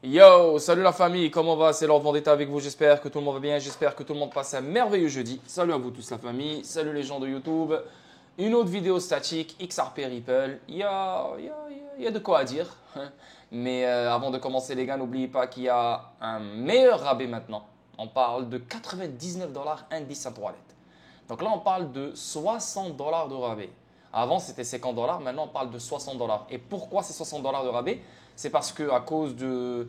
Yo, salut la famille, comment va? C'est Lord Vendetta avec vous, j'espère que tout le monde va bien, j'espère que tout le monde passe un merveilleux jeudi. Salut à vous tous la famille, salut les gens de YouTube. Une autre vidéo statique, XRP Ripple, il y a de quoi à dire. Mais avant de commencer les gars, n'oubliez pas qu'il y a un meilleur rabais maintenant. On parle de 99 dollars indice wallet. Donc là on parle de 60 dollars de rabais. Avant c'était 50 dollars, maintenant on parle de 60 dollars. Et pourquoi c'est 60 dollars de rabais? C'est parce qu'à cause de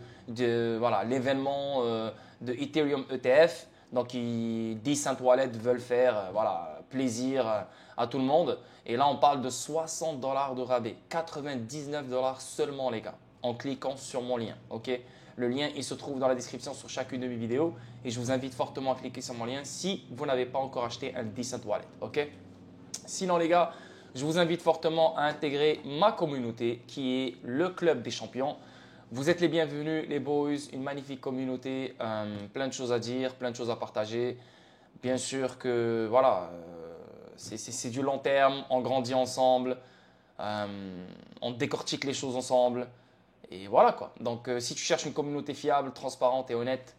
voilà, l'événement de Ethereum ETF, donc Decent Wallet veulent faire voilà, plaisir à tout le monde. Et là, on parle de 60 dollars de rabais, 99 dollars seulement les gars, en cliquant sur mon lien. Ok, le lien, il se trouve dans la description sur chacune de mes vidéos et je vous invite fortement à cliquer sur mon lien si vous n'avez pas encore acheté un Decent Wallet. Ok, sinon les gars, je vous invite fortement à intégrer ma communauté qui est le Club des Champions. Vous êtes les bienvenus, les boys, une magnifique communauté, plein de choses à dire, plein de choses à partager. Bien sûr que voilà, c'est du long terme, on grandit ensemble, on décortique les choses ensemble. Et voilà quoi. Donc si tu cherches une communauté fiable, transparente et honnête,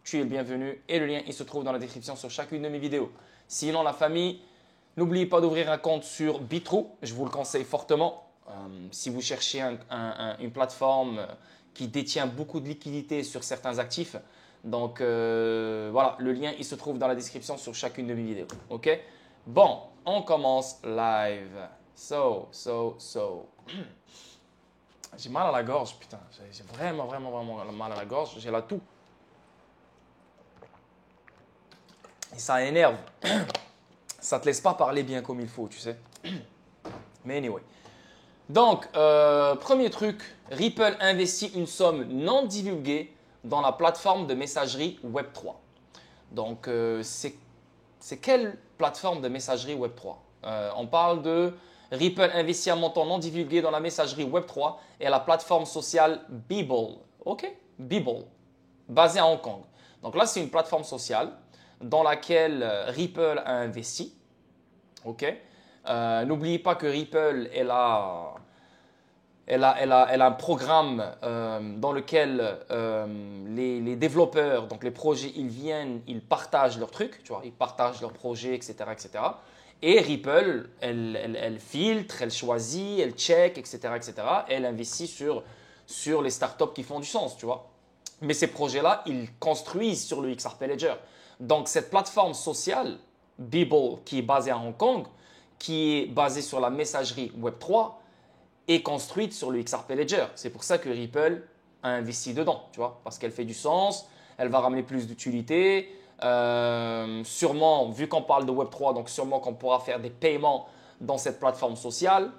tu es le bienvenu et le lien il se trouve dans la description sur chacune de mes vidéos. Sinon la famille, n'oubliez pas d'ouvrir un compte sur Bitrou, je vous le conseille fortement. Si vous cherchez une plateforme qui détient beaucoup de liquidités sur certains actifs, donc voilà, le lien il se trouve dans la description sur chacune de mes vidéos. Ok? Bon, on commence live. J'ai mal à la gorge, putain. J'ai vraiment mal à la gorge. J'ai la toux. Et ça énerve. Ça ne te laisse pas parler bien comme il faut, tu sais. Mais anyway. Donc, premier truc, Ripple investit une somme non divulguée dans la plateforme de messagerie Web3. Donc, c'est quelle plateforme de messagerie Web3? On parle de Ripple investit un montant non divulgué dans la messagerie Web3 et la plateforme sociale Beeple. Ok? Beeple, basée à Hong Kong. Donc là, c'est une plateforme sociale dans laquelle Ripple a investi. Ok. N'oubliez pas que Ripple elle a un programme dans lequel les développeurs, donc les projets, ils viennent, ils partagent leurs trucs, tu vois, ils partagent leurs projets, etc., etc. Et Ripple, elle filtre, elle choisit, elle check, etc., etc. Et elle investit sur les startups qui font du sens, tu vois. Mais ces projets-là, ils construisent sur le XRP Ledger. Donc, cette plateforme sociale, Beeple, qui est basée à Hong Kong, qui est basée sur la messagerie Web3, est construite sur le XRP Ledger. C'est pour ça que Ripple a investi dedans, tu vois, parce qu'elle fait du sens, elle va ramener plus d'utilité. Sûrement, vu qu'on parle de Web3, donc sûrement qu'on pourra faire des paiements dans cette plateforme sociale.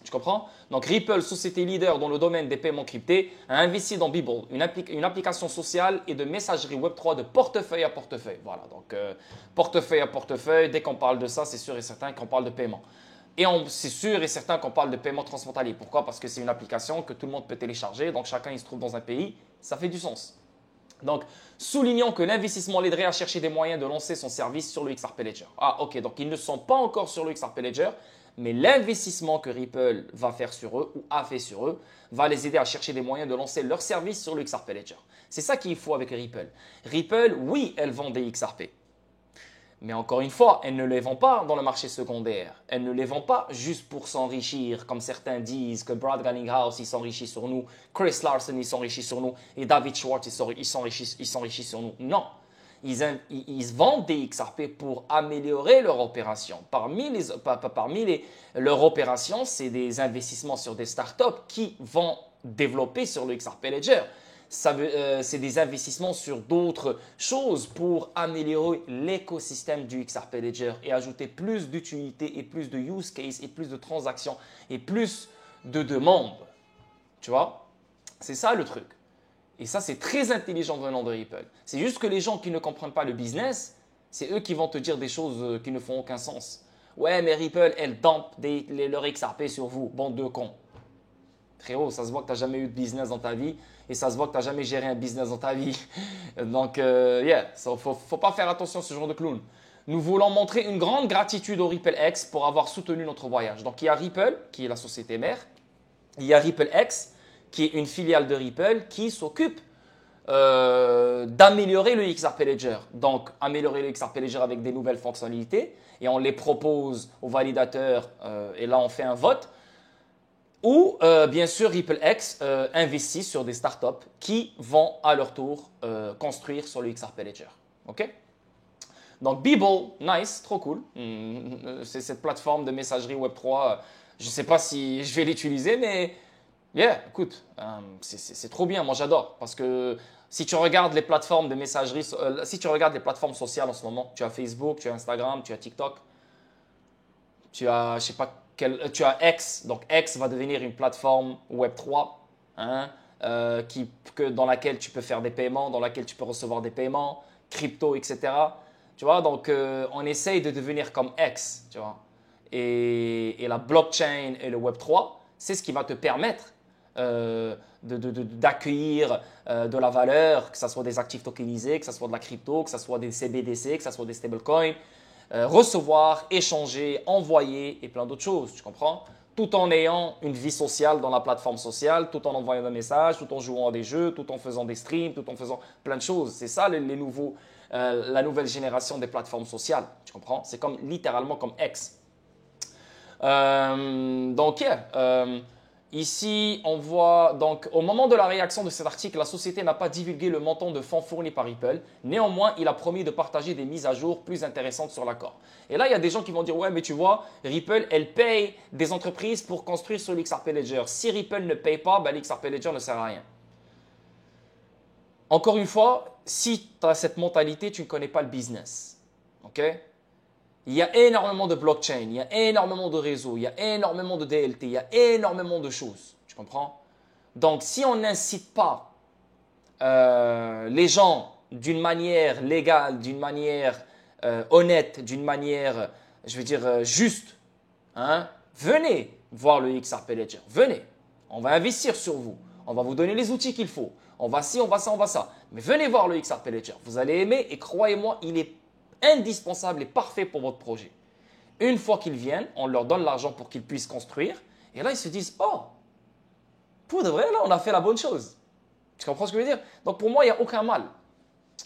Tu comprends? Donc Ripple, société leader dans le domaine des paiements cryptés, a investi dans Beeple, une application sociale et de messagerie Web3 de portefeuille à portefeuille. Voilà, donc portefeuille à portefeuille, dès qu'on parle de ça, c'est sûr et certain qu'on parle de paiement. Et c'est sûr et certain qu'on parle de paiement transfrontalier. Pourquoi? Parce que c'est une application que tout le monde peut télécharger, donc chacun il se trouve dans un pays, ça fait du sens. Donc, soulignons que l'investissement l'aiderait à chercher des moyens de lancer son service sur le XRP Ledger. Ah, ok, donc ils ne sont pas encore sur le XRP Ledger, mais l'investissement que Ripple va faire sur eux ou a fait sur eux va les aider à chercher des moyens de lancer leur service sur le XRP Ledger. C'est ça qu'il faut avec Ripple. Ripple, oui, elle vend des XRP. Mais encore une fois, elle ne les vend pas dans le marché secondaire. Elle ne les vend pas juste pour s'enrichir, comme certains disent que Brad Garlinghouse, il s'enrichit sur nous, Chris Larsen, il s'enrichit sur nous, et David Schwartz, il s'enrichit sur nous. Non, ils vendent des XRP pour améliorer leur opération. Leurs opérations, c'est des investissements sur des startups qui vont développer sur le XRP Ledger. C'est des investissements sur d'autres choses pour améliorer l'écosystème du XRP Ledger et ajouter plus d'utilité et plus de use case et plus de transactions et plus de demandes. Tu vois? C'est ça le truc. Et ça, c'est très intelligent venant de Ripple. C'est juste que les gens qui ne comprennent pas le business, c'est eux qui vont te dire des choses qui ne font aucun sens. Ouais, mais Ripple, elle dump leur XRP sur vous, bande de cons. Frérot, ça se voit que tu n'as jamais eu de business dans ta vie et ça se voit que tu n'as jamais géré un business dans ta vie. Donc, faut pas faire attention à ce genre de clown. Nous voulons montrer une grande gratitude au Ripple X pour avoir soutenu notre voyage. Donc, il y a Ripple, qui est la société mère. Il y a Ripple X, qui est une filiale de Ripple qui s'occupe d'améliorer le XRP Ledger. Donc, améliorer le XRP Ledger avec des nouvelles fonctionnalités et on les propose aux validateurs et là, on fait un vote. Ou, bien sûr, RippleX investit sur des startups qui vont à leur tour construire sur le XRP Ledger. OK? Donc, Beeple, nice, trop cool. C'est cette plateforme de messagerie Web3. Je ne sais pas si je vais l'utiliser, mais yeah, écoute, c'est trop bien. Moi, j'adore. Parce que si tu regardes les plateformes de messagerie, si tu regardes les plateformes sociales en ce moment, tu as Facebook, tu as Instagram, tu as TikTok, tu as, je sais pas, tu as X. Donc, X va devenir une plateforme Web3 hein, dans laquelle tu peux faire des paiements, dans laquelle tu peux recevoir des paiements, crypto, etc. Tu vois, donc on essaye de devenir comme X, tu vois. Et la blockchain et le Web3, c'est ce qui va te permettre d'accueillir de la valeur, que ce soit des actifs tokenisés, que ce soit de la crypto, que ce soit des CBDC, que ce soit des stablecoins, recevoir, échanger, envoyer et plein d'autres choses, tu comprends? Tout en ayant une vie sociale dans la plateforme sociale, tout en envoyant des messages, tout en jouant à des jeux, tout en faisant des streams, tout en faisant plein de choses. C'est ça la nouvelle génération des plateformes sociales, tu comprends? C'est comme littéralement comme X. Donc, ici, on voit, donc, au moment de la réaction de cet article, la société n'a pas divulgué le montant de fonds fournis par Ripple. Néanmoins, il a promis de partager des mises à jour plus intéressantes sur l'accord. Et là, il y a des gens qui vont dire, ouais, mais tu vois, Ripple, elle paye des entreprises pour construire sur l'XRP Ledger. Si Ripple ne paye pas, ben, l'XRP Ledger ne sert à rien. Encore une fois, si tu as cette mentalité, tu ne connais pas le business. OK? Il y a énormément de blockchain, il y a énormément de réseaux, il y a énormément de DLT, il y a énormément de choses. Tu comprends? Donc, si on n'incite pas les gens d'une manière légale, d'une manière honnête, d'une manière, je veux dire, juste, hein, venez voir le XRP Ledger. Venez. On va investir sur vous. On va vous donner les outils qu'il faut. On va ci, on va ça, on va ça. Mais venez voir le XRP Ledger. Vous allez aimer et croyez-moi, il est indispensable et parfait pour votre projet. Une fois qu'ils viennent, on leur donne l'argent pour qu'ils puissent construire. Et là, ils se disent, oh, pour de vrai, là, on a fait la bonne chose. Tu comprends ce que je veux dire? Donc, pour moi, il n'y a aucun mal.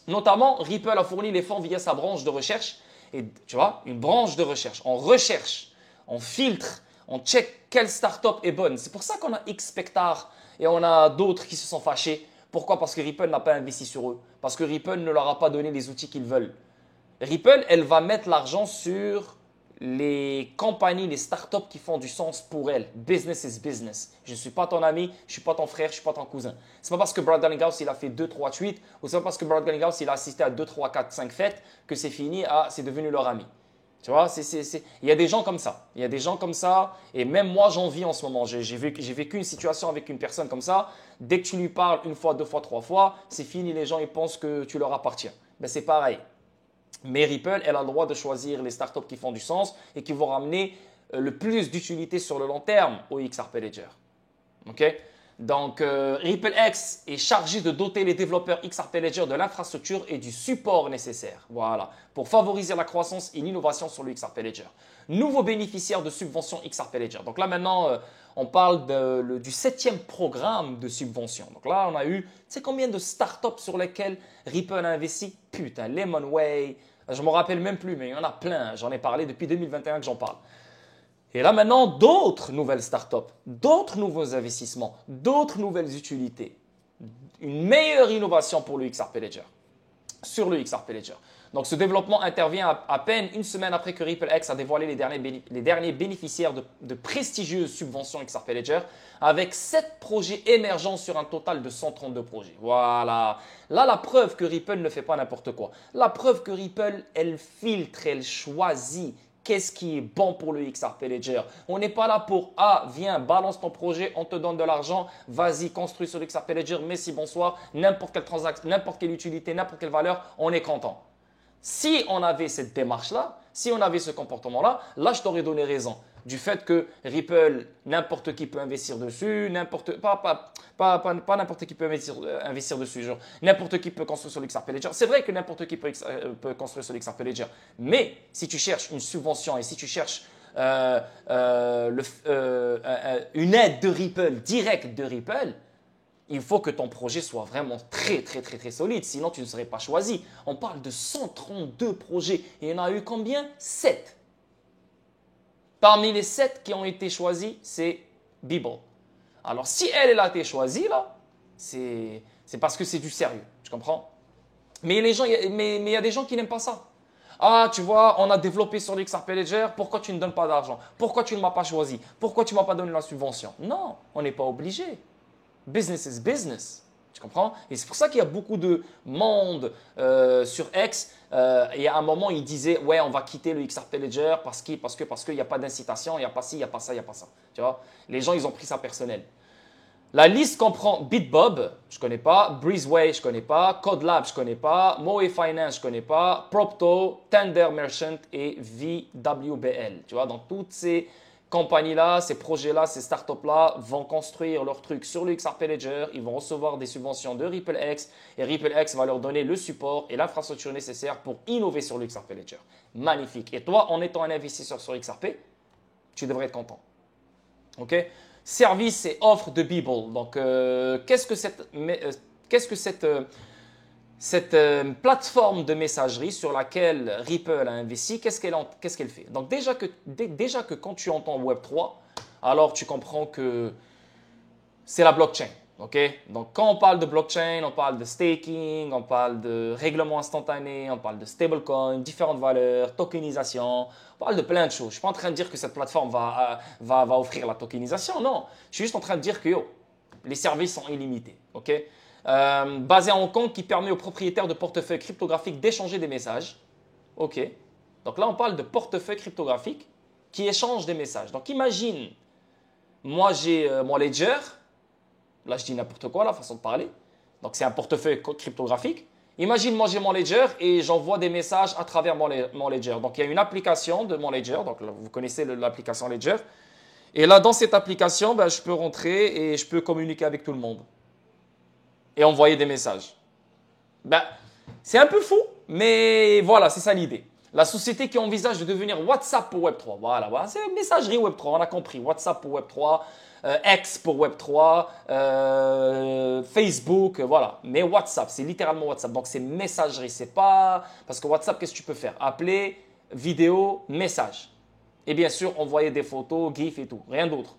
Notamment, Ripple a fourni les fonds via sa branche de recherche. Et tu vois, une branche de recherche. On recherche, on filtre, on check quelle startup est bonne. C'est pour ça qu'on a Xpectar et on a d'autres qui se sont fâchés. Pourquoi? Parce que Ripple n'a pas investi sur eux. Parce que Ripple ne leur a pas donné les outils qu'ils veulent. Ripple, elle va mettre l'argent sur les compagnies, les startups qui font du sens pour elle. Business is business. Je ne suis pas ton ami, je ne suis pas ton frère, je ne suis pas ton cousin. Ce n'est pas parce que Brad Garlinghouse il a fait 2, 3 tweets ou ce n'est pas parce que Brad Garlinghouse il a assisté à 2, 3, 4, 5 fêtes que c'est fini, c'est devenu leur ami. Tu vois, il y a des gens comme ça. Il y a des gens comme ça et même moi j'en vis en ce moment. J'ai vécu une situation avec une personne comme ça. Dès que tu lui parles une fois, deux fois, trois fois, c'est fini, les gens ils pensent que tu leur appartiens. Ben, c'est pareil. Mais Ripple, elle a le droit de choisir les startups qui font du sens et qui vont ramener le plus d'utilité sur le long terme au XRP Ledger. OK? Donc, RippleX est chargé de doter les développeurs XRP Ledger de l'infrastructure et du support nécessaire. Voilà, pour favoriser la croissance et l'innovation sur le XRP Ledger. Nouveau bénéficiaire de subvention XRP Ledger. Donc là, maintenant, on parle du 7e programme de subvention. Donc là, on a eu, tu sais combien de startups sur lesquelles Ripple a investi? Putain, Lemonway, je ne me rappelle même plus, mais il y en a plein. J'en ai parlé depuis 2021 que j'en parle. Et là maintenant, d'autres nouvelles startups, d'autres nouveaux investissements, d'autres nouvelles utilités, une meilleure innovation pour le XRP Ledger, sur le XRP Ledger. Donc ce développement intervient à peine une semaine après que RippleX a dévoilé les derniers bénéficiaires de prestigieuses subventions XRP Ledger, avec 7 projets émergents sur un total de 132 projets. Voilà. Là, la preuve que Ripple ne fait pas n'importe quoi. La preuve que Ripple, elle filtre, elle choisit. Qu'est-ce qui est bon pour le XRP Ledger? On n'est pas là pour viens, balance ton projet, on te donne de l'argent, vas-y, construis sur le XRP Ledger, merci, bonsoir, n'importe quelle transaction, n'importe quelle utilité, n'importe quelle valeur, on est content. Si on avait cette démarche-là, si on avait ce comportement-là, là, je t'aurais donné raison. Du fait que Ripple, n'importe qui peut investir dessus, pas n'importe qui peut investir dessus, genre n'importe qui peut construire sur l'XRP Ledger. C'est vrai que n'importe qui peut construire sur l'XRP Ledger, mais si tu cherches une subvention et si tu cherches une aide de Ripple, directe de Ripple, Il faut que ton projet soit vraiment très, très, très, très solide. Sinon, tu ne serais pas choisi. On parle de 132 projets. Et il y en a eu combien? 7. Parmi les 7 qui ont été choisis, c'est Beeple. Alors, si elle a été choisie, là, c'est parce que c'est du sérieux. Tu comprends? Mais il y a des gens qui n'aiment pas ça. Ah, tu vois, on a développé sur l'XRP Ledger, pourquoi tu ne donnes pas d'argent? Pourquoi tu ne m'as pas choisi? Pourquoi tu ne m'as pas donné la subvention? Non, on n'est pas obligé. Business is business. Tu comprends? Et c'est pour ça qu'il y a beaucoup de monde sur X. Et à un moment, ils disaient, ouais, on va quitter le XRP Ledger parce qu'il n'y a pas d'incitation, il n'y a pas ci, il n'y a pas ça, il n'y a pas ça. Tu vois? Les gens, ils ont pris ça personnel. La liste comprend BitBob, je ne connais pas, Breezeway, je ne connais pas, CodeLab, je ne connais pas, Moe Finance, je ne connais pas, Propto, Tender Merchant et VWBL. Tu vois, dans toutes ces compagnies-là, ces projets-là, ces startups-là vont construire leurs trucs sur le XRP Ledger, ils vont recevoir des subventions de RippleX et RippleX va leur donner le support et l'infrastructure nécessaire pour innover sur le XRP Ledger. Magnifique. Et toi, en étant un investisseur sur XRP, tu devrais être content. OK? Service et offre de Beeple. Donc, qu'est-ce que cette plateforme de messagerie sur laquelle Ripple a investi, qu'est-ce qu'elle fait? Donc, déjà que quand tu entends Web3, alors tu comprends que c'est la blockchain. Okay? Donc, quand on parle de blockchain, on parle de staking, on parle de règlement instantané, on parle de stablecoin, différentes valeurs, tokenisation, on parle de plein de choses. Je ne suis pas en train de dire que cette plateforme va offrir la tokenisation, non. Je suis juste en train de dire que les services sont illimités. Okay? Basé à Hong Kong qui permet aux propriétaires de portefeuilles cryptographiques d'échanger des messages. OK. Donc là, on parle de portefeuille cryptographique qui échange des messages. Donc imagine, moi j'ai mon Ledger. Là, je dis n'importe quoi, la façon de parler. Donc, c'est un portefeuille cryptographique. Imagine, moi, j'ai mon Ledger et j'envoie des messages à travers mon Ledger. Donc, il y a une application de mon Ledger. Donc, là, vous connaissez l'application Ledger. Et là, dans cette application, ben, je peux rentrer et je peux communiquer avec tout le monde. Et envoyer des messages. Ben, c'est un peu fou, mais voilà, c'est ça l'idée. La société qui envisage de devenir WhatsApp pour Web3. Voilà, c'est une messagerie Web3, on a compris. WhatsApp pour Web3. X pour Web3, Facebook, voilà. Mais WhatsApp, c'est littéralement WhatsApp. Donc, c'est messagerie. C'est pas… Parce que WhatsApp, qu'est-ce que tu peux faire? Appeler, vidéo, message. Et bien sûr, envoyer des photos, GIF et tout. Rien d'autre.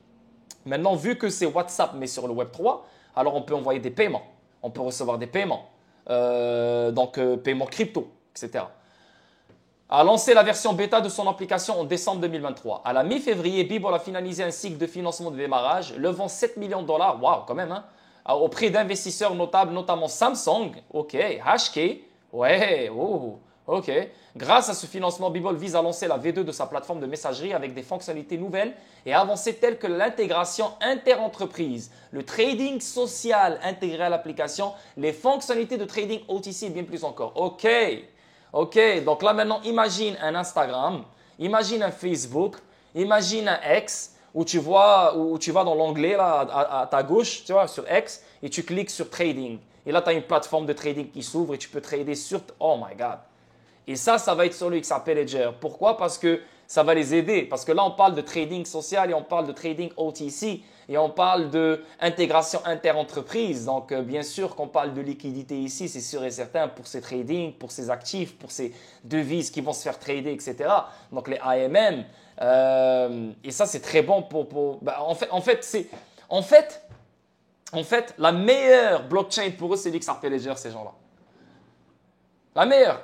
Maintenant, vu que c'est WhatsApp, mais sur le Web3, alors on peut envoyer des paiements. On peut recevoir des paiements. Paiements crypto, etc. A lancé la version bêta de son application en décembre 2023. À la mi-février, Beeple a finalisé un cycle de financement de démarrage, levant 7 millions de dollars, waouh quand même, hein, auprès d'investisseurs notables, notamment Samsung, ok, HK, ouais, oh, ok. Grâce à ce financement, Beeple vise à lancer la V2 de sa plateforme de messagerie avec des fonctionnalités nouvelles et avancées telles que l'intégration interentreprise, le trading social intégré à l'application, les fonctionnalités de trading OTC et bien plus encore. Ok. Ok, donc là maintenant, imagine un Instagram, imagine un Facebook, imagine un X où tu vas dans l'onglet là à ta gauche, tu vois, sur X, et tu cliques sur Trading. Et là, tu as une plateforme de trading qui s'ouvre et tu peux trader sur… Oh my God. Et ça va être sur le XRP Ledger. Pourquoi? Parce que ça va les aider. Parce que là, on parle de trading social et on parle de trading OTC et on parle d'intégration interentreprise. Donc, bien sûr qu'on parle de liquidité ici, c'est sûr et certain pour ces trading, pour ces actifs, pour ces devises qui vont se faire trader, etc. Donc, les AMM. Et ça, c'est très bon en fait, la meilleure blockchain pour eux, c'est l'XRP Ledger, ces gens-là. La meilleure.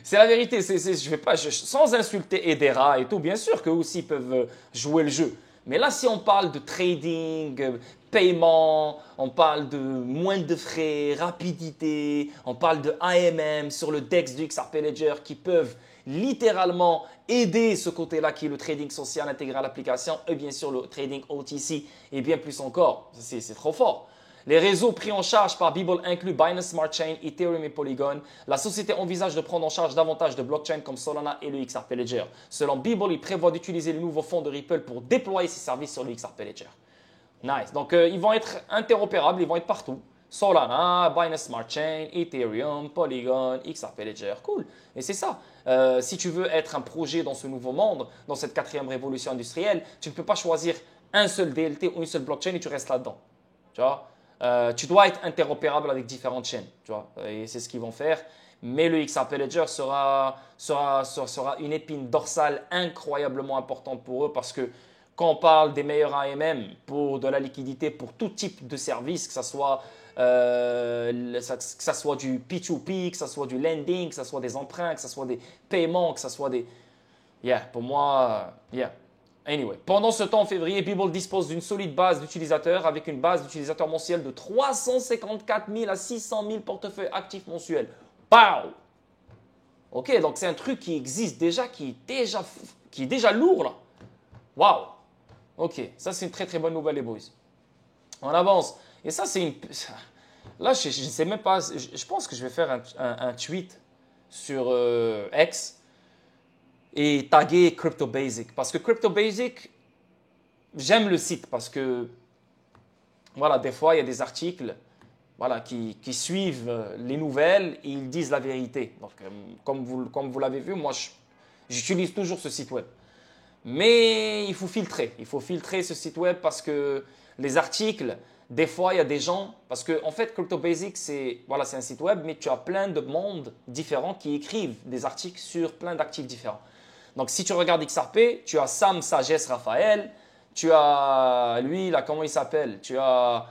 C'est la vérité, je vais pas, sans insulter Edera et tout, bien sûr qu'eux aussi peuvent jouer le jeu. Mais là, si on parle de trading, paiement, on parle de moins de frais, rapidité, on parle de AMM sur le DEX du XRP Ledger qui peuvent littéralement aider ce côté-là qui est le trading social intégré à l'application et bien sûr le trading OTC et bien plus encore. C'est trop fort. Les réseaux pris en charge par Beeple incluent Binance Smart Chain, Ethereum et Polygon. La société envisage de prendre en charge davantage de blockchains comme Solana et le XRP Ledger. Selon Beeple, il prévoit d'utiliser les nouveaux fonds de Ripple pour déployer ses services sur le XRP Ledger. Nice. Donc, ils vont être interopérables, ils vont être partout. Solana, Binance Smart Chain, Ethereum, Polygon, XRP Ledger. Cool. Et c'est ça. Si tu veux être un projet dans ce nouveau monde, dans cette 4e révolution industrielle, tu ne peux pas choisir un seul DLT ou une seule blockchain et tu restes là-dedans. Tu vois? Tu dois être interopérable avec différentes chaînes, tu vois, et c'est ce qu'ils vont faire. Mais le XRP Ledger sera une épine dorsale incroyablement importante pour eux parce que quand on parle des meilleurs AMM pour de la liquidité, pour tout type de service, que ce soit, du P2P, que ce soit du lending, que ce soit des emprunts, que ce soit des paiements, que ce soit des… Yeah, pour moi, yeah. Anyway, pendant ce temps, en février, Beeple dispose d'une solide base d'utilisateurs avec une base d'utilisateurs mensuels de 354 000 à 600 000 portefeuilles actifs mensuels. Pow! Ok, donc c'est un truc qui existe déjà, qui est déjà lourd là. Waouh! Ok, ça c'est une très très bonne nouvelle les boys. On avance. Et ça c'est une… Là je ne sais même pas, je pense que je vais faire un tweet sur X et taguer Crypto Basic. Parce que Crypto Basic, j'aime le site parce que, voilà, des fois, il y a des articles voilà, qui suivent les nouvelles et ils disent la vérité. Donc, comme vous l'avez vu, moi, j'utilise toujours ce site web. Mais il faut filtrer. Il faut filtrer ce site web parce que les articles, des fois, il y a des gens… Parce que, en fait, Crypto Basic, c'est un site web, mais tu as plein de mondes différents qui écrivent des articles sur plein d'actifs différents. Donc, si tu regardes XRP, tu as Sam Sagesse Raphaël, tu as lui, là, comment il s'appelle? Tu as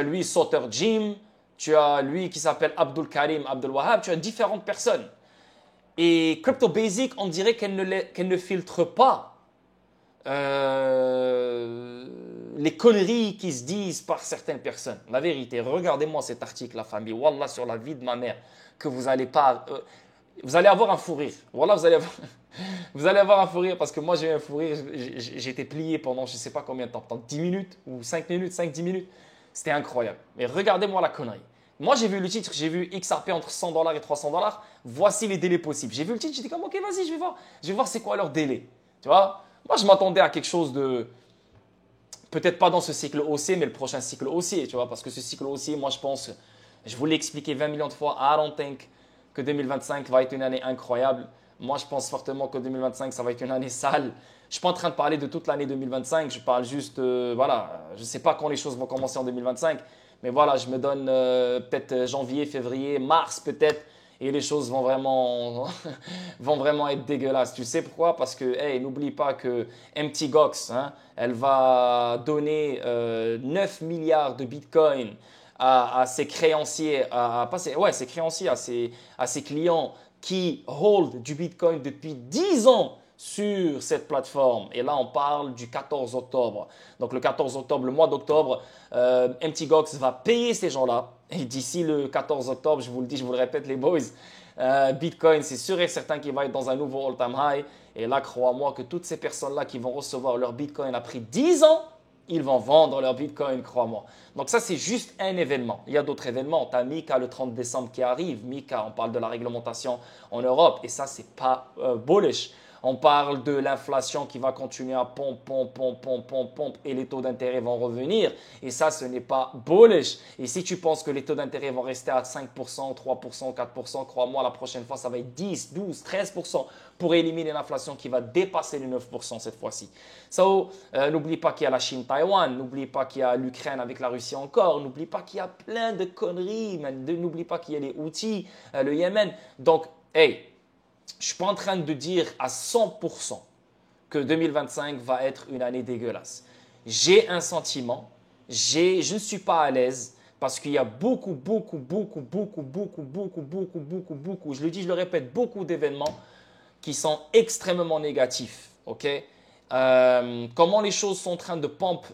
lui, Sauter Jim, tu as lui qui s'appelle Abdul Karim Abdul Wahab, tu as différentes personnes. Et Crypto Basic, on dirait qu'elle ne filtre pas les conneries qui se disent par certaines personnes. La vérité, regardez-moi cet article, la famille, Wallah, sur la vie de ma mère, que vous allez pas… vous allez avoir un fou rire. Wallah, vous allez avoir un fou rire parce que moi j'ai eu un fou rire. J'ai été plié pendant je ne sais pas combien de temps, pendant 10 minutes ou 5 minutes, 5-10 minutes. C'était incroyable. Mais regardez-moi la connerie. Moi j'ai vu le titre, j'ai vu XRP entre $100 et $300. Voici les délais possibles. J'ai vu le titre, j'ai dit comme ok vas-y, je vais voir c'est quoi leur délai. Tu vois? Moi je m'attendais à quelque chose de… Peut-être pas dans ce cycle haussier, mais le prochain cycle haussier, tu vois, parce que ce cycle haussier, moi je pense, je vous l'ai expliqué 20 millions de fois, I don't think que 2025 va être une année incroyable. Moi, je pense fortement que 2025, ça va être une année sale. Je ne suis pas en train de parler de toute l'année 2025. Je parle juste, voilà, je ne sais pas quand les choses vont commencer en 2025. Mais voilà, je me donne peut-être janvier, février, mars peut-être. Et les choses vont vraiment, vont vraiment être dégueulasses. Tu sais pourquoi? Parce que, hey, n'oublie pas que Mt. Gox, hein, elle va donner 9 milliards de bitcoin à ses créanciers, ses créanciers, à ses clients qui hold du Bitcoin depuis 10 ans sur cette plateforme. Et là, on parle du 14 octobre. Donc, le 14 octobre, le mois d'octobre, Mt. Gox va payer ces gens-là. Et d'ici le 14 octobre, je vous le dis, je vous le répète, les boys, Bitcoin, c'est sûr et certain qu'il va être dans un nouveau all-time high. Et là, crois-moi que toutes ces personnes-là qui vont recevoir leur Bitcoin après 10 ans, ils vont vendre leur Bitcoin, crois-moi. Donc ça, c'est juste un événement. Il y a d'autres événements. Tu as Mika le 30 décembre qui arrive. Mika, on parle de la réglementation en Europe. Et ça, c'est pas bullish. On parle de l'inflation qui va continuer à pompe. Et les taux d'intérêt vont revenir. Et ça, ce n'est pas bullish. Et si tu penses que les taux d'intérêt vont rester à 5%, 3%, 4%, crois-moi, la prochaine fois, ça va être 10, 12, 13% pour éliminer l'inflation qui va dépasser les 9% cette fois-ci. So, n'oublie pas qu'il y a la Chine-Taïwan, n'oublie pas qu'il y a l'Ukraine avec la Russie encore, n'oublie pas qu'il y a plein de conneries, n'oublie pas qu'il y a les Houthis, le Yémen. Donc, hey, je ne suis pas en train de dire à 100% que 2025 va être une année dégueulasse. J'ai un sentiment, je ne suis pas à l'aise parce qu'il y a beaucoup, je le dis, je le répète, beaucoup d'événements qui sont extrêmement négatifs. Okay? Comment les choses sont en train de pump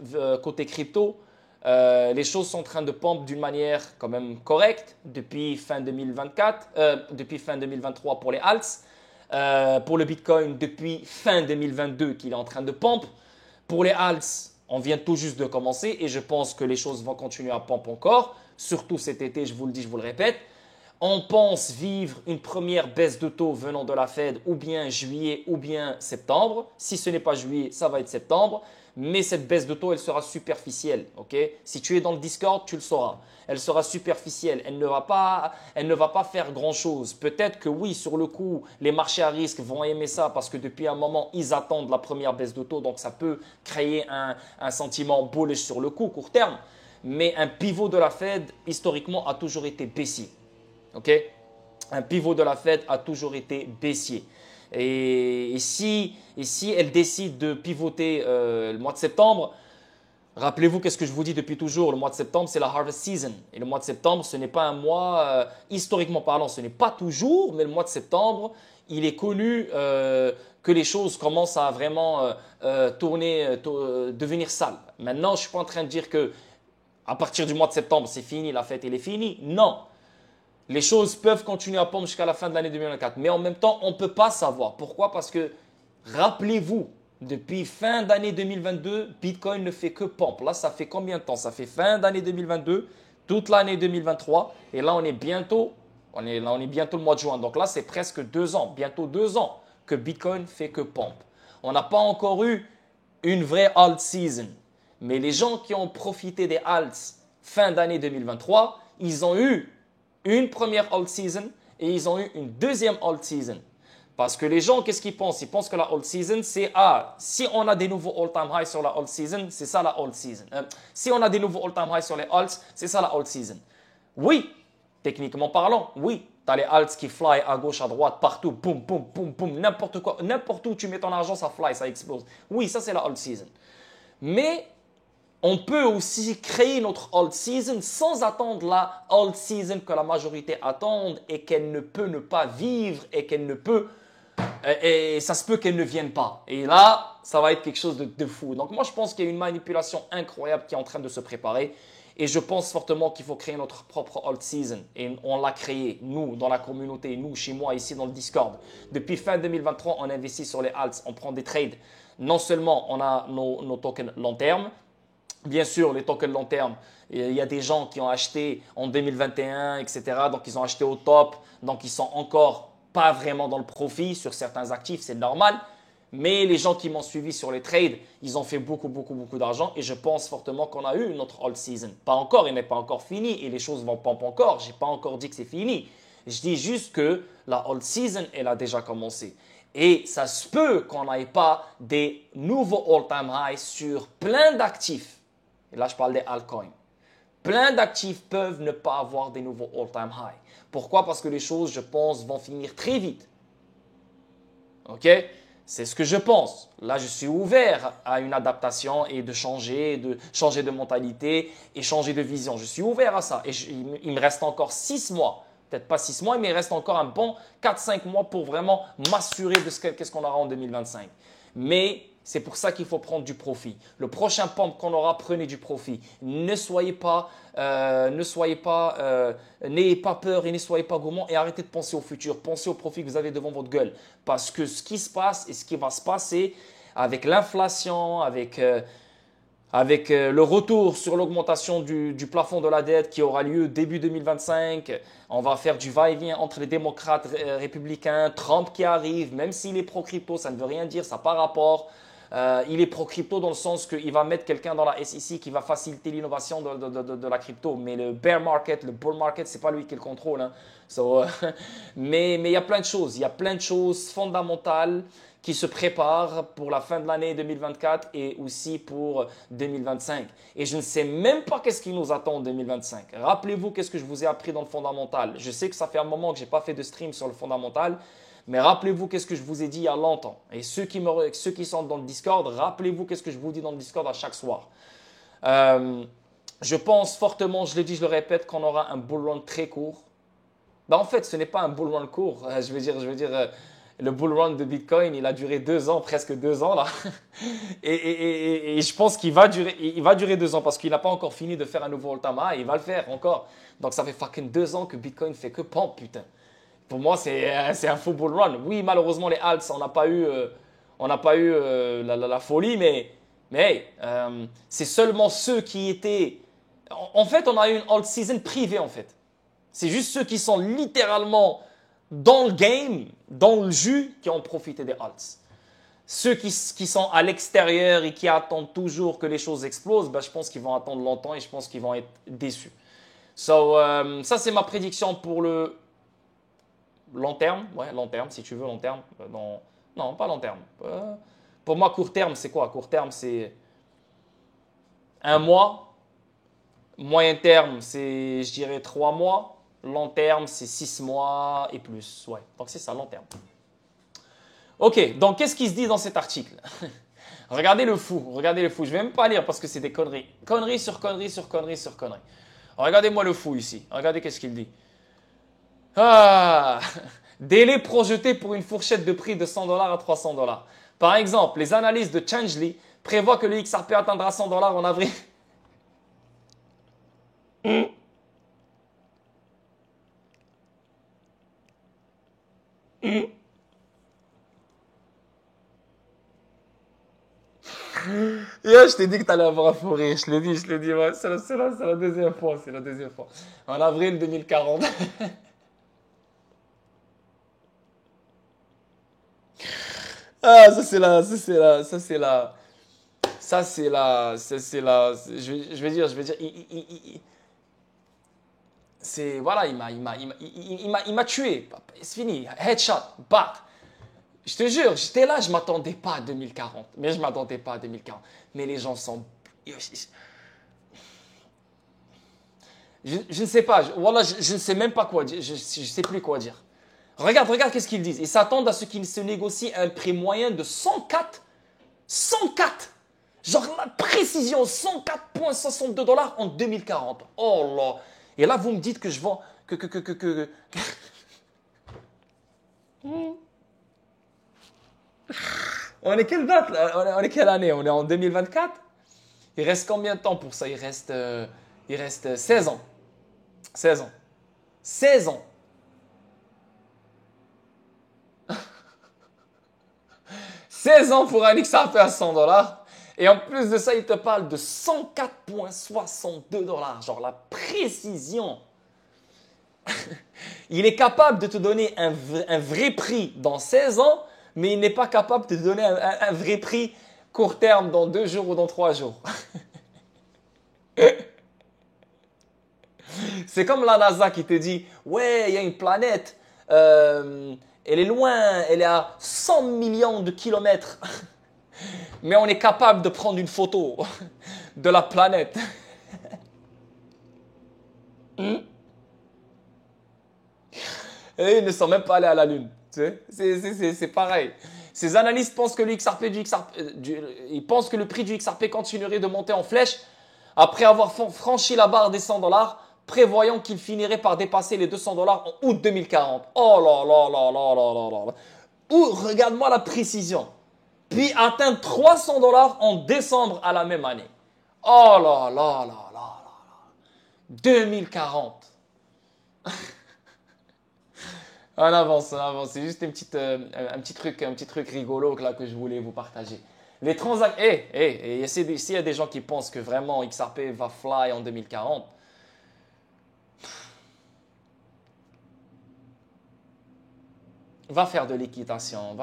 côté crypto? Les choses sont en train de pump d'une manière quand même correcte depuis fin 2024, depuis fin 2023 pour les alts, pour le Bitcoin depuis fin 2022 qu'il est en train de pump. Pour les alts, on vient tout juste de commencer et je pense que les choses vont continuer à pump encore, surtout cet été, je vous le dis, je vous le répète. On pense vivre une première baisse de taux venant de la Fed ou bien juillet ou bien septembre. Si ce n'est pas juillet, ça va être septembre. Mais cette baisse de taux, elle sera superficielle. Okay? Si tu es dans le Discord, tu le sauras. Elle sera superficielle. Elle ne va pas faire grand-chose. Peut-être que oui, sur le coup, les marchés à risque vont aimer ça parce que depuis un moment, ils attendent la première baisse de taux. Donc, ça peut créer un sentiment bullish sur le coup, court terme. mais un pivot de la Fed, historiquement, a toujours été baissier. OK? Un pivot de la Fed a toujours été baissier. Et si elle décide de pivoter le mois de septembre, rappelez-vous qu'est-ce que je vous dis depuis toujours, le mois de septembre, c'est la harvest season. Et le mois de septembre, ce n'est pas un mois, historiquement parlant, ce n'est pas toujours, mais le mois de septembre, il est connu que les choses commencent à vraiment devenir sales. Maintenant, je ne suis pas en train de dire que à partir du mois de septembre, c'est fini, la fête, elle est finie. Non. Les choses peuvent continuer à pomper jusqu'à la fin de l'année 2024. Mais en même temps, on ne peut pas savoir. Pourquoi? Parce que, rappelez-vous, depuis fin d'année 2022, Bitcoin ne fait que pomper. Là, ça fait combien de temps? Ça fait fin d'année 2022, toute l'année 2023. Et là, on est bientôt le mois de juin. Donc là, c'est presque 2 ans, bientôt 2 ans que Bitcoin fait que pompe. On n'a pas encore eu une vraie alt season. Mais les gens qui ont profité des alts fin d'année 2023, ils ont eu une première alt season et ils ont eu une deuxième alt season. Parce que les gens, qu'est-ce qu'ils pensent? Ils pensent que la alt season, c'est si on a des nouveaux all-time highs sur la alt season, c'est ça la alt season. Si on a des nouveaux all-time highs sur les alts, c'est ça la alt season. Oui, techniquement parlant, oui. Tu as les alts qui fly à gauche, à droite, partout, boum, boum, boum, boum, n'importe quoi. N'importe où tu mets ton argent, ça fly, ça explose. Oui, ça c'est la alt season. Mais on peut aussi créer notre alt season sans attendre la alt season que la majorité attend et qu'elle ne peut ne pas vivre et qu'elle ne peut et ça se peut qu'elle ne vienne pas. Et là, ça va être quelque chose de fou. Donc moi, je pense qu'il y a une manipulation incroyable qui est en train de se préparer. Et je pense fortement qu'il faut créer notre propre alt season. Et on l'a créé, nous, dans la communauté, nous, chez moi, ici, dans le Discord. Depuis fin 2023, on investit sur les alts, on prend des trades. Non seulement on a nos tokens long terme, bien sûr, les tokens long terme, il y a des gens qui ont acheté en 2021, etc. Donc, ils ont acheté au top. Donc, ils sont encore pas vraiment dans le profit sur certains actifs, c'est normal. Mais les gens qui m'ont suivi sur les trades, ils ont fait beaucoup, beaucoup, beaucoup d'argent. Et je pense fortement qu'on a eu notre alt season. Pas encore, il n'est pas encore fini et les choses vont pas encore. Je n'ai pas encore dit que c'est fini. Je dis juste que la alt season, elle a déjà commencé. Et ça se peut qu'on n'ait pas des nouveaux all-time highs sur plein d'actifs. Et là, je parle des altcoins. Plein d'actifs peuvent ne pas avoir des nouveaux all-time highs. Pourquoi? Parce que les choses, je pense, vont finir très vite. OK? C'est ce que je pense. Là, je suis ouvert à une adaptation et de changer de mentalité et changer de vision. Je suis ouvert à ça. Et il me reste encore 6 mois. Peut-être pas 6 mois, mais il reste encore un bon 4-5 mois pour vraiment m'assurer de qu'est-ce qu'on aura en 2025. Mais c'est pour ça qu'il faut prendre du profit. Le prochain pump qu'on aura, prenez du profit. N'ayez pas peur et ne soyez pas gourmand et arrêtez de penser au futur. Pensez au profit que vous avez devant votre gueule. Parce que ce qui se passe et ce qui va se passer avec l'inflation, avec le retour sur l'augmentation du plafond de la dette qui aura lieu début 2025, on va faire du va-et-vient entre les démocrates républicains, Trump qui arrive, même s'il est pro-crypto, ça ne veut rien dire, ça n'a pas rapport. Il est pro-crypto dans le sens qu'il va mettre quelqu'un dans la SEC qui va faciliter l'innovation de la crypto. Mais le bear market, le bull market, ce n'est pas lui qui le contrôle. Hein. Mais il y a plein de choses. Il y a plein de choses fondamentales qui se préparent pour la fin de l'année 2024 et aussi pour 2025. Et je ne sais même pas qu'est-ce qui nous attend en 2025. Rappelez-vous qu'est-ce que je vous ai appris dans le fondamental. Je sais que ça fait un moment que je n'ai pas fait de stream sur le fondamental. Mais rappelez-vous qu'est-ce que je vous ai dit il y a longtemps. Et ceux qui sont dans le Discord, rappelez-vous qu'est-ce que je vous dis dans le Discord à chaque soir. Je pense fortement, je l'ai dit, je le répète, qu'on aura un bull run très court. Ben, en fait, ce n'est pas un bull run court. Je veux dire, le bull run de Bitcoin, il a duré 2 ans, presque 2 ans là. Et je pense qu'il va durer 2 ans parce qu'il n'a pas encore fini de faire un nouveau all-time high. Il va le faire encore. Donc ça fait fucking 2 ans que Bitcoin fait que pump, putain. Pour moi, c'est un faux bull run. Oui, malheureusement, les alts, on n'a pas eu la folie, mais hey, c'est seulement ceux qui étaient… En fait, on a eu une alt season privée, en fait. C'est juste ceux qui sont littéralement dans le game, dans le jus, qui ont profité des alts. Ceux qui sont à l'extérieur et qui attendent toujours que les choses explosent, ben, je pense qu'ils vont attendre longtemps et je pense qu'ils vont être déçus. Ça, c'est ma prédiction pour le… long terme, ouais, long terme, si tu veux, long terme. Non, pas long terme. Pour moi, court terme, c'est quoi? Court terme, c'est 1 mois, Moyen terme, c'est, je dirais, 3 mois. Long terme, c'est 6 mois et plus. Ouais, donc c'est ça, long terme. Ok, donc qu'est-ce qui se dit dans cet article? Regardez le fou, regardez le fou. Je ne vais même pas lire parce que c'est des conneries. Conneries sur conneries sur conneries sur conneries. Regardez-moi le fou ici. Regardez qu'est-ce qu'il dit. Ah, délai projeté pour une fourchette de prix de $100 à $300. Par exemple, les analyses de Changely prévoient que le XRP atteindra $100 en avril. Yo, je t'ai dit que t'allais avoir un fou rire. Je l'ai dit. Ouais, c'est la deuxième fois. C'est la deuxième fois. En avril 2040. Ah, je vais dire, c'est, voilà, il m'a tué. C'est fini. Headshot, bat. Je te jure, j'étais là, je m'attendais pas à 2040. Mais je m'attendais pas à 2040. Mais les gens sont, je ne sais pas. Voilà, je ne sais même pas quoi dire. Je sais plus quoi dire. Regarde qu'est-ce qu'ils disent. Ils s'attendent à ce qu'il se négocie un prix moyen de 104. 104. Genre la précision, $104,62 en 2040. Oh là. Et là, vous me dites que je vends. On est quelle date là? On est quelle année? On est en 2024? Il reste combien de temps pour ça? Il reste 16 ans. 16 ans. 16 ans. 16 ans pour un XRP à $100. Et en plus de ça, il te parle de $104,62. Genre la précision. Il est capable de te donner un vrai prix dans 16 ans, mais il n'est pas capable de te donner un vrai prix court terme dans 2 jours ou dans 3 jours. C'est comme la NASA qui te dit, ouais, il y a une planète, elle est loin, elle est à 100 millions de kilomètres, mais on est capable de prendre une photo de la planète. Et ils ne sont même pas allés à la Lune. Tu sais, c'est pareil. Ces analystes pensent que ils pensent que le prix du XRP continuerait de monter en flèche après avoir franchi la barre des $100, prévoyant qu'il finirait par dépasser les $200 en août 2040. Oh là là là là là là là là. Ou regarde-moi la précision. Puis atteindre $300 en décembre à la même année. Oh là là là là là. 2040. On avance, on avance. C'est juste un petit truc rigolo là, que je voulais vous partager. Les transactions. S'il y a des gens qui pensent que vraiment XRP va fly en 2040, va faire de l'équitation.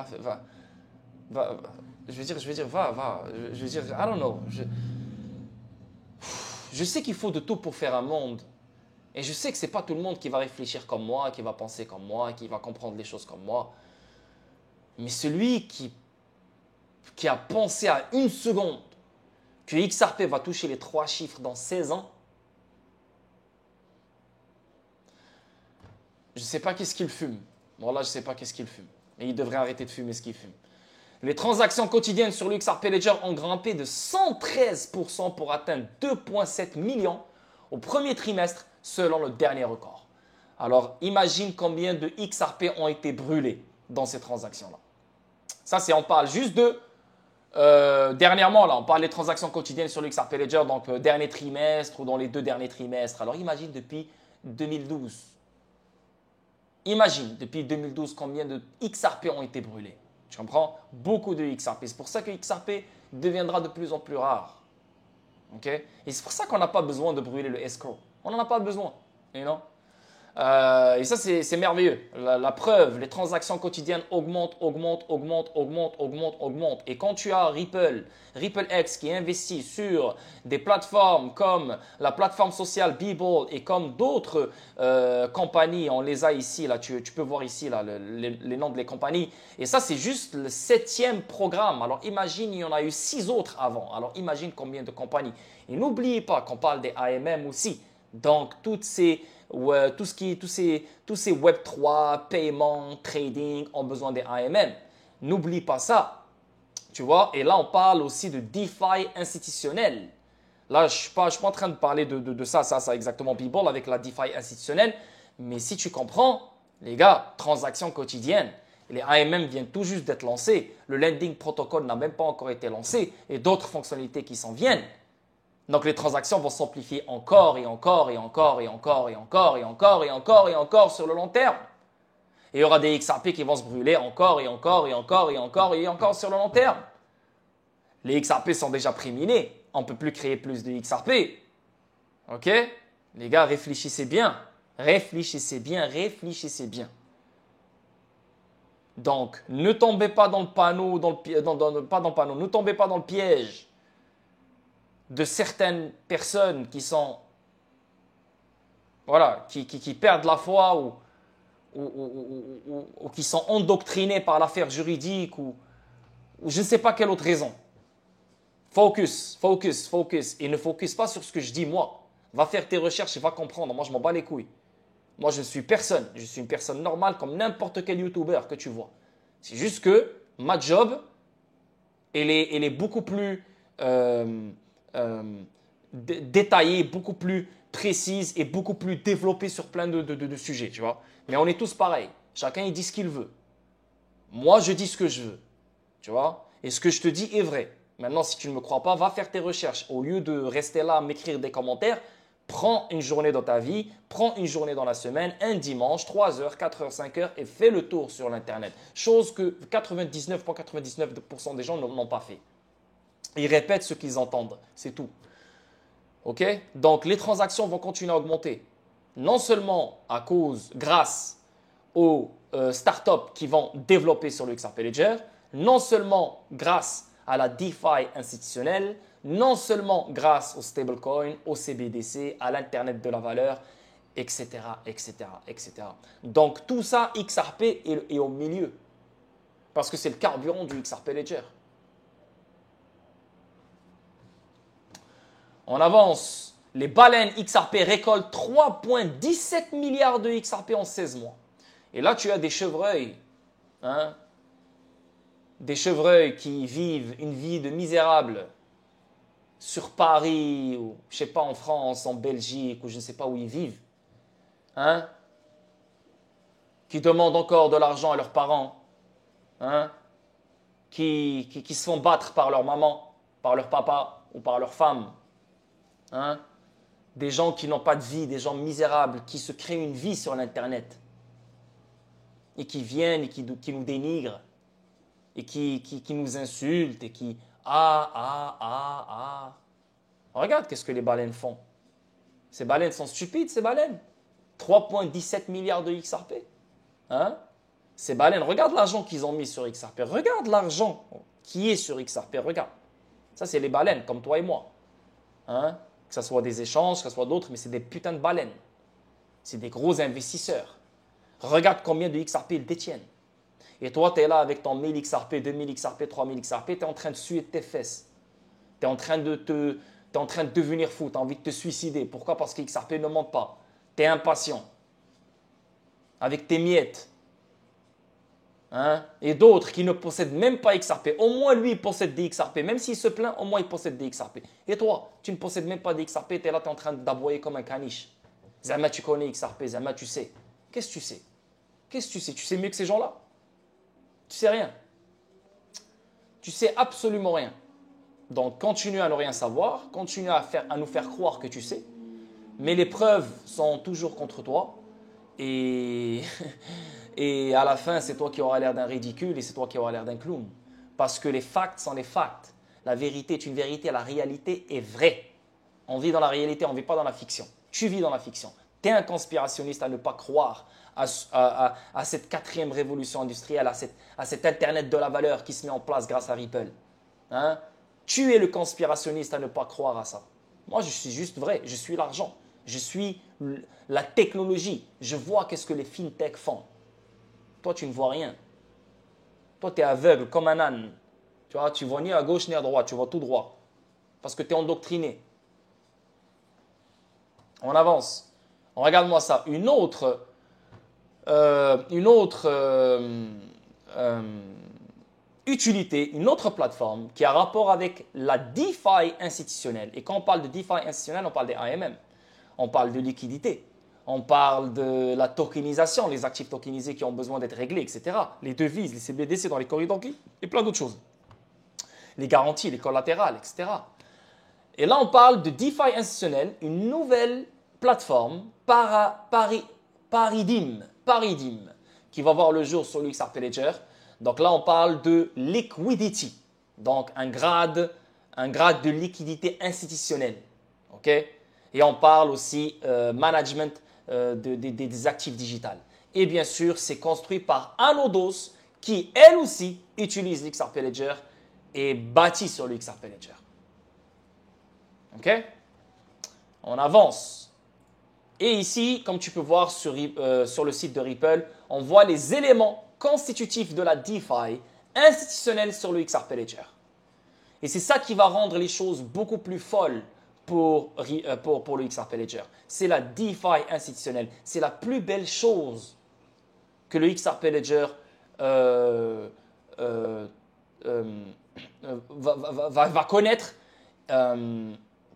Je veux dire, va. Je veux dire, I don't know. Je sais qu'il faut de tout pour faire un monde. Et je sais que ce n'est pas tout le monde qui va réfléchir comme moi, qui va penser comme moi, qui va comprendre les choses comme moi. Mais celui qui a pensé à une seconde que XRP va toucher les 3 chiffres dans 16 ans, je ne sais pas qu'est-ce qu'il fume. Bon là, je ne sais pas qu'est-ce qu'il fume. Mais il devrait arrêter de fumer ce qu'il fume. Les transactions quotidiennes sur le XRP Ledger ont grimpé de 113% pour atteindre 2,7 millions au premier trimestre selon le dernier record. Alors imagine combien de XRP ont été brûlés dans ces transactions-là. Ça, on parle juste de dernièrement, là, on parle des transactions quotidiennes sur le XRP Ledger, donc dernier trimestre ou dans les 2 derniers trimestres. Alors imagine depuis 2012. Imagine depuis 2012 combien de XRP ont été brûlés. Tu comprends? Beaucoup de XRP. C'est pour ça que XRP deviendra de plus en plus rare. Okay? Et c'est pour ça qu'on n'a pas besoin de brûler le escrow. On n'en a pas besoin. You know? Et ça, c'est merveilleux. La preuve, les transactions quotidiennes augmentent, augmentent, augmentent, augmentent, augmentent, augmentent. Et quand tu as RippleX qui investit sur des plateformes comme la plateforme sociale Beeple et comme d'autres compagnies, on les a ici, là, tu peux voir ici là, les noms des compagnies. Et ça, c'est juste le 7e programme. Alors imagine, il y en a eu 6 autres avant. Alors imagine combien de compagnies. Et n'oubliez pas qu'on parle des AMM aussi. Donc, tous ces Web3, paiement, trading ont besoin des AMM. N'oublie pas ça. Tu vois, et là, on parle aussi de DeFi institutionnel. Là, je ne suis pas en train de parler de ça exactement, People, avec la DeFi institutionnelle. Mais si tu comprends, les gars, transactions quotidiennes, les AMM viennent tout juste d'être lancés. Le lending protocol n'a même pas encore été lancé et d'autres fonctionnalités qui s'en viennent. Donc, les transactions vont s'amplifier encore et encore et encore et encore et encore et encore et encore et encore sur le long terme. Et il y aura des XRP qui vont se brûler encore et encore et encore et encore et encore sur le long terme. Les XRP sont déjà préminés. On ne peut plus créer plus de XRP. OK? Les gars, réfléchissez bien. Réfléchissez bien, réfléchissez bien. Donc, ne tombez pas dans le panneau, ne tombez pas dans le piège de certaines personnes qui sont, voilà, qui perdent la foi ou qui sont endoctrinées par l'affaire juridique ou je ne sais pas quelle autre raison. Focus, focus, focus. Et ne focus pas sur ce que je dis moi. Va faire tes recherches et va comprendre. Moi, je m'en bats les couilles. Moi, je suis personne. Je suis une personne normale comme n'importe quel YouTuber que tu vois. C'est juste que ma job, elle est beaucoup plus détaillée, beaucoup plus précise et beaucoup plus développée sur plein de sujets, tu vois. Mais on est tous pareils. Chacun, il dit ce qu'il veut. Moi, je dis ce que je veux, tu vois. Et ce que je te dis est vrai. Maintenant, si tu ne me crois pas, va faire tes recherches. Au lieu de rester là à m'écrire des commentaires, prends une journée dans ta vie, prends une journée dans la semaine, un dimanche, 3 heures, 4 heures, 5 heures et fais le tour sur l'Internet. Chose que 99,99% des gens n'ont pas fait. Ils répètent ce qu'ils entendent, c'est tout. OK? Donc, les transactions vont continuer à augmenter. Non seulement grâce aux startups qui vont développer sur le XRP Ledger, non seulement grâce à la DeFi institutionnelle, non seulement grâce aux stablecoins, au CBDC, à l'Internet de la valeur, etc., etc., etc. Donc, tout ça, XRP est au milieu. Parce que c'est le carburant du XRP Ledger. On avance. Les baleines XRP récoltent 3,17 milliards de XRP en 16 mois. Et là, tu as des chevreuils. Hein? Des chevreuils qui vivent une vie de misérable sur Paris, ou je ne sais pas, en France, en Belgique, ou je ne sais pas où ils vivent. Hein? Qui demandent encore de l'argent à leurs parents. Hein? Qui se font battre par leur maman, par leur papa ou par leur femme. Hein? Des gens qui n'ont pas de vie, des gens misérables, qui se créent une vie sur l'Internet et qui viennent et qui nous dénigrent et qui nous insultent et qui Regarde qu'est-ce que les baleines font. Ces baleines sont stupides, ces baleines. 3,17 milliards de XRP. Hein? Ces baleines, regarde l'argent qu'ils ont mis sur XRP. Regarde l'argent qui est sur XRP. Regarde. Ça, c'est les baleines, comme toi et moi. Hein? Que ce soit des échanges, que ce soit d'autres, mais c'est des putains de baleines. C'est des gros investisseurs. Regarde combien de XRP ils détiennent. Et toi, tu es là avec ton 1000 XRP, 2000 XRP, 3000 XRP, tu es en train de suer tes fesses. Tu es en train de devenir fou, tu as envie de te suicider. Pourquoi? Parce que XRP ne monte pas. Tu es impatient. Avec tes miettes. Hein? Et d'autres qui ne possèdent même pas XRP. Au moins, lui, il possède des XRP. Même s'il se plaint, au moins, il possède des XRP. Et toi, tu ne possèdes même pas des XRP, tu es là, tu es en train d'aboyer comme un caniche. Zama, tu connais XRP, Zama, tu sais. Qu'est-ce que tu sais? Qu'est-ce que tu sais? Tu sais mieux que ces gens-là? Tu sais rien. Tu sais absolument rien. Donc, continue à ne rien savoir, continue à nous faire croire que tu sais, mais les preuves sont toujours contre toi et, et à la fin, c'est toi qui auras l'air d'un ridicule et c'est toi qui auras l'air d'un clown. Parce que les facts sont les facts. La vérité est une vérité, la réalité est vraie. On vit dans la réalité, on ne vit pas dans la fiction. Tu vis dans la fiction. Tu es un conspirationniste à ne pas croire à cette quatrième révolution industrielle, à cet Internet de la valeur qui se met en place grâce à Ripple. Hein? Tu es le conspirationniste à ne pas croire à ça. Moi, je suis juste vrai. Je suis l'argent. Je suis la technologie. Je vois qu'est-ce que les fintech font. Toi, tu ne vois rien. Toi, tu es aveugle comme un âne. Tu vois, tu vois ni à gauche ni à droite. Tu vois tout droit. Parce que tu es endoctriné. On avance. Regarde-moi ça. Une autre utilité, une autre plateforme qui a rapport avec la DeFi institutionnelle. Et quand on parle de DeFi institutionnelle, on parle des AMM. On parle de liquidité. On parle de la tokenisation, les actifs tokenisés qui ont besoin d'être réglés, etc. Les devises, les CBDC dans les corridors et plein d'autres choses. Les garanties, les collatérales, etc. Et là, on parle de DeFi institutionnel, une nouvelle plateforme Paradigm, qui va voir le jour sur l'XRP Ledger. Donc là, on parle de liquidity, donc un grade de liquidité institutionnelle. Ok? Et on parle aussi management des actifs digitales. Et bien sûr, c'est construit par Anodos, qui elle aussi utilise l'XRP Ledger et bâti sur l'XRP Ledger. Ok? On avance. Et ici, comme tu peux voir sur le site de Ripple, on voit les éléments constitutifs de la DeFi institutionnelle sur le XRP Ledger. Et c'est ça qui va rendre les choses beaucoup plus folles pour le XRP Ledger. C'est la DeFi institutionnelle. C'est la plus belle chose que le XRP Ledger va connaître.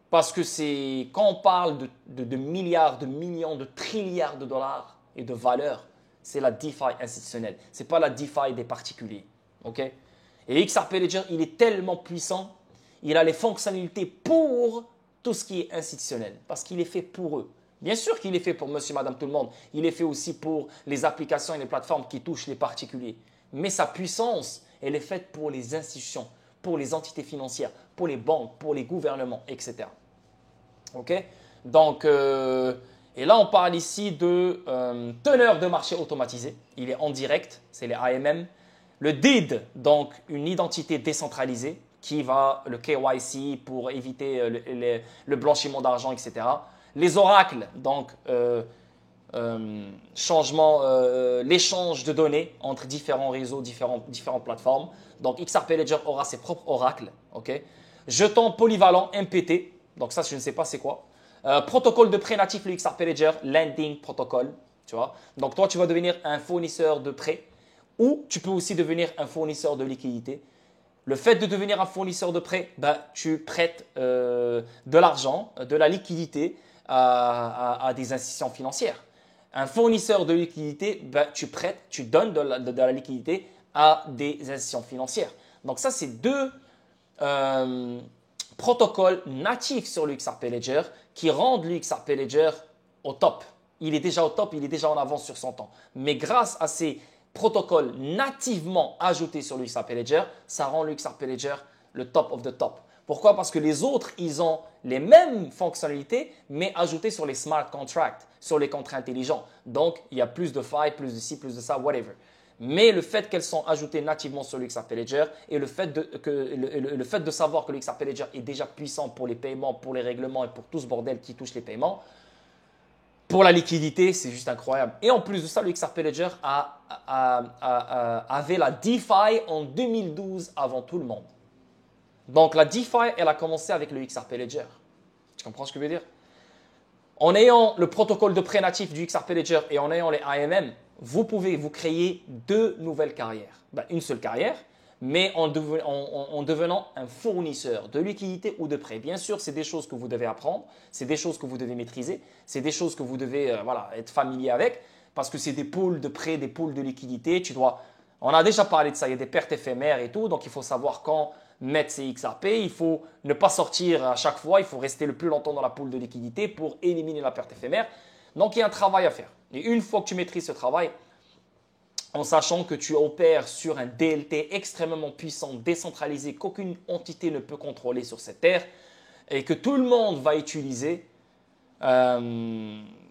Parce que c'est quand on parle de milliards, de millions, de trilliards de dollars et de valeur, c'est la DeFi institutionnelle. Ce n'est pas la DeFi des particuliers. Okay? Et XRP Ledger, il est tellement puissant, il a les fonctionnalités pour tout ce qui est institutionnel, parce qu'il est fait pour eux. Bien sûr qu'il est fait pour monsieur, madame, tout le monde. Il est fait aussi pour les applications et les plateformes qui touchent les particuliers. Mais sa puissance, elle est faite pour les institutions, pour les entités financières, pour les banques, pour les gouvernements, etc. Ok? Donc, et là, on parle ici de teneur de marché automatisé. Il est en direct, c'est les AMM. Le DID, donc une identité décentralisée qui va, le KYC pour éviter le blanchiment d'argent, etc. Les oracles, donc l'échange de données entre différents réseaux, différentes plateformes. Donc XRP Ledger aura ses propres oracles. Okay? Jetons polyvalent MPT. Donc ça, je ne sais pas c'est quoi. Protocole de prêt natif, le XRP Ledger, Lending Protocol. Tu vois? Donc toi, tu vas devenir un fournisseur de prêt ou tu peux aussi devenir un fournisseur de liquidité. Le fait de devenir un fournisseur de prêt, tu prêtes de l'argent, de la liquidité à des institutions financières. Un fournisseur de liquidité, tu donnes de la liquidité à des institutions financières. Donc ça, c'est deux protocoles natifs sur le XRP Ledger qui rendent le XRP Ledger au top. Il est déjà au top, il est déjà en avance sur son temps. Mais grâce à ces protocoles nativement ajoutés sur le XRP Ledger, ça rend le XRP Ledger le top of the top. Pourquoi? Parce que les autres, ils ont les mêmes fonctionnalités, mais ajoutées sur les smart contracts, sur les contrats intelligents. Donc, il y a plus de failles, plus de ci, plus de ça, whatever. Mais le fait qu'elles sont ajoutées nativement sur le XRP Ledger et le fait de savoir que le XRP Ledger est déjà puissant pour les paiements, pour les règlements et pour tout ce bordel qui touche les paiements, pour la liquidité, c'est juste incroyable. Et en plus de ça, le XRP Ledger avait la DeFi en 2012 avant tout le monde. Donc la DeFi, elle a commencé avec le XRP Ledger. Tu comprends ce que je veux dire? En ayant le protocole de prêt natif du XRP Ledger et en ayant les AMM, vous pouvez vous créer deux nouvelles carrières. Une seule carrière, mais en devenant un fournisseur de liquidité ou de prêt. Bien sûr, c'est des choses que vous devez apprendre, c'est des choses que vous devez maîtriser, c'est des choses que vous devez être familier avec, parce que c'est des pools de prêt, des pools de liquidité. On a déjà parlé de ça, il y a des pertes éphémères et tout, donc il faut savoir quand mettre ses XRP, il faut ne pas sortir à chaque fois, il faut rester le plus longtemps dans la pool de liquidité pour éliminer la perte éphémère. Donc il y a un travail à faire. Et une fois que tu maîtrises ce travail, en sachant que tu opères sur un DLT extrêmement puissant, décentralisé, qu'aucune entité ne peut contrôler sur cette terre et que tout le monde va utiliser,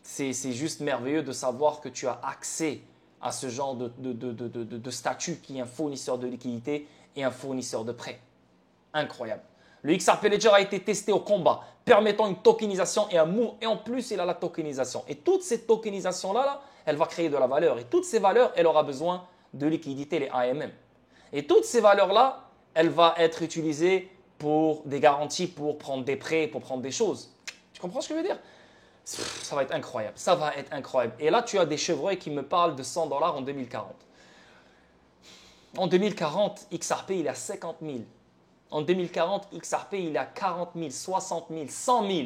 c'est juste merveilleux de savoir que tu as accès à ce genre de statut qui est un fournisseur de liquidité et un fournisseur de prêt. Incroyable. Le XRP Ledger a été testé au combat, permettant une tokenisation et un move. Et en plus, il a la tokenisation. Et toute cette tokenisation-là, elle va créer de la valeur. Et toutes ces valeurs, elle aura besoin de liquidité, les AMM. Et toutes ces valeurs-là, elles vont être utilisées pour des garanties, pour prendre des prêts, pour prendre des choses. Tu comprends ce que je veux dire? Ça va être incroyable. Ça va être incroyable. Et là, tu as des chevreuils qui me parlent de 100 $ en 2040. En 2040, XRP, il est à 50 000. En 2040, XRP, il est à 40 000, 60 000, 100 000.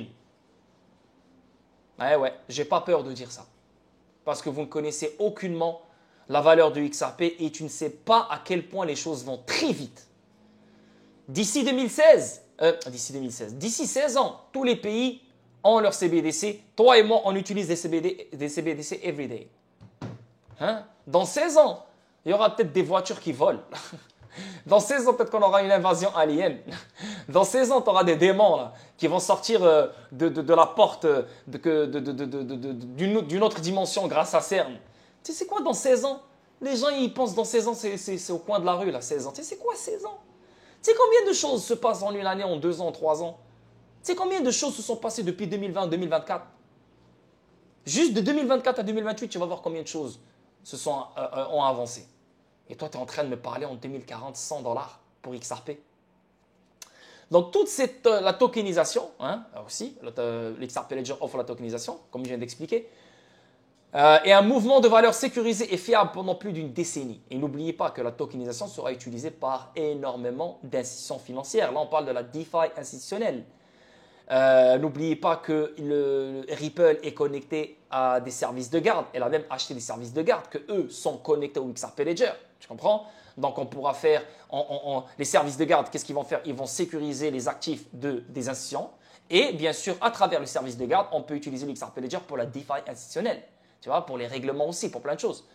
Ouais, j'ai pas peur de dire ça. Parce que vous ne connaissez aucunement la valeur du XRP et tu ne sais pas à quel point les choses vont très vite. D'ici 16 ans, tous les pays ont leur CBDC. Toi et moi, on utilise des CBDC everyday. Hein? Dans 16 ans, il y aura peut-être des voitures qui volent. Dans 16 ans, peut-être qu'on aura une invasion alien. Dans 16 ans, tu auras des démons là, qui vont sortir de la porte d'une autre dimension grâce à CERN. Tu sais, c'est quoi dans 16 ans? Les gens, ils pensent dans 16 ans, c'est au coin de la rue, là, 16 ans. Tu sais, c'est quoi 16 ans? Tu sais combien de choses se passent en une année, en 2 ans, en 3 ans? Tu sais combien de choses se sont passées depuis 2020 à 2024? Juste de 2024 à 2028, tu vas voir combien de choses ont avancé. Et toi, tu es en train de me parler en 2040, 100 $ pour XRP. Donc, toute la tokenisation, hein, aussi, l'XRP Ledger offre la tokenisation, comme je viens d'expliquer, et un mouvement de valeur sécurisé et fiable pendant plus d'une décennie. Et n'oubliez pas que la tokenisation sera utilisée par énormément d'institutions financières. Là, on parle de la DeFi institutionnelle. N'oubliez pas que le Ripple est connecté à des services de garde. Elle a même acheté des services de garde que eux sont connectés au XRP Ledger. Tu comprends? Donc, on pourra faire les services de garde. Qu'est-ce qu'ils vont faire? Ils vont sécuriser les actifs des institutions. Et bien sûr, à travers le service de garde, on peut utiliser le XRP Ledger pour la DeFi institutionnelle. Tu vois, pour les règlements aussi, pour plein de choses.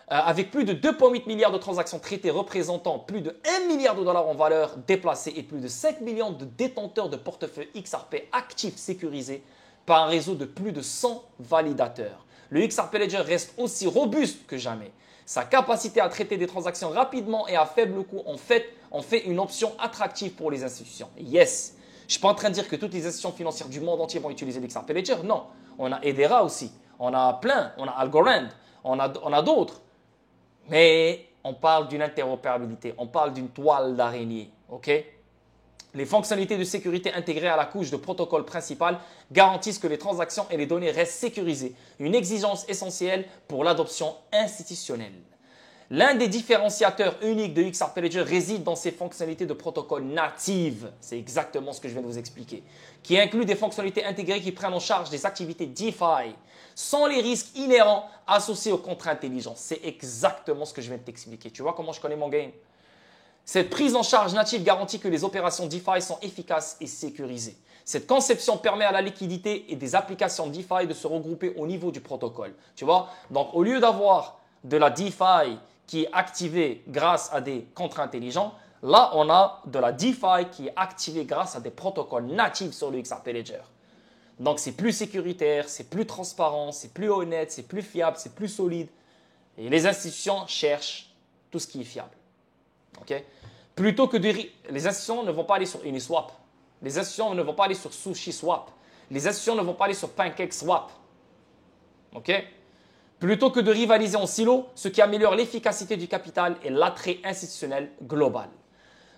Avec plus de 2,8 milliards de transactions traitées représentant plus de 1 milliard de dollars en valeur déplacée et plus de 5 millions de détenteurs de portefeuilles XRP actifs sécurisés par un réseau de plus de 100 validateurs. Le XRP Ledger reste aussi robuste que jamais. Sa capacité à traiter des transactions rapidement et à faible coût en fait une option attractive pour les institutions. Yes, je ne suis pas en train de dire que toutes les institutions financières du monde entier vont utiliser le XRP Ledger. Non, on a Hedera aussi, on a plein, on a Algorand, on a d'autres. Mais on parle d'une interopérabilité, on parle d'une toile d'araignée, ok? Les fonctionnalités de sécurité intégrées à la couche de protocole principal garantissent que les transactions et les données restent sécurisées, une exigence essentielle pour l'adoption institutionnelle. L'un des différenciateurs uniques de XRP Ledger réside dans ses fonctionnalités de protocole natives, c'est exactement ce que je viens de vous expliquer, qui inclut des fonctionnalités intégrées qui prennent en charge des activités DeFi, sans les risques inhérents associés aux contrats intelligents. C'est exactement ce que je viens de t'expliquer. Tu vois comment je connais mon game? Cette prise en charge native garantit que les opérations DeFi sont efficaces et sécurisées. Cette conception permet à la liquidité et des applications DeFi de se regrouper au niveau du protocole. Tu vois? Donc, au lieu d'avoir de la DeFi qui est activée grâce à des contrats intelligents, là, on a de la DeFi qui est activée grâce à des protocoles natifs sur le XRP Ledger. Donc, c'est plus sécuritaire, c'est plus transparent, c'est plus honnête, c'est plus fiable, c'est plus solide. Et les institutions cherchent tout ce qui est fiable. Okay? Plutôt que les institutions ne vont pas aller sur Uniswap. Les institutions ne vont pas aller sur SushiSwap. Les institutions ne vont pas aller sur PancakeSwap. Okay? Plutôt que de rivaliser en silo, ce qui améliore l'efficacité du capital et l'attrait institutionnel global.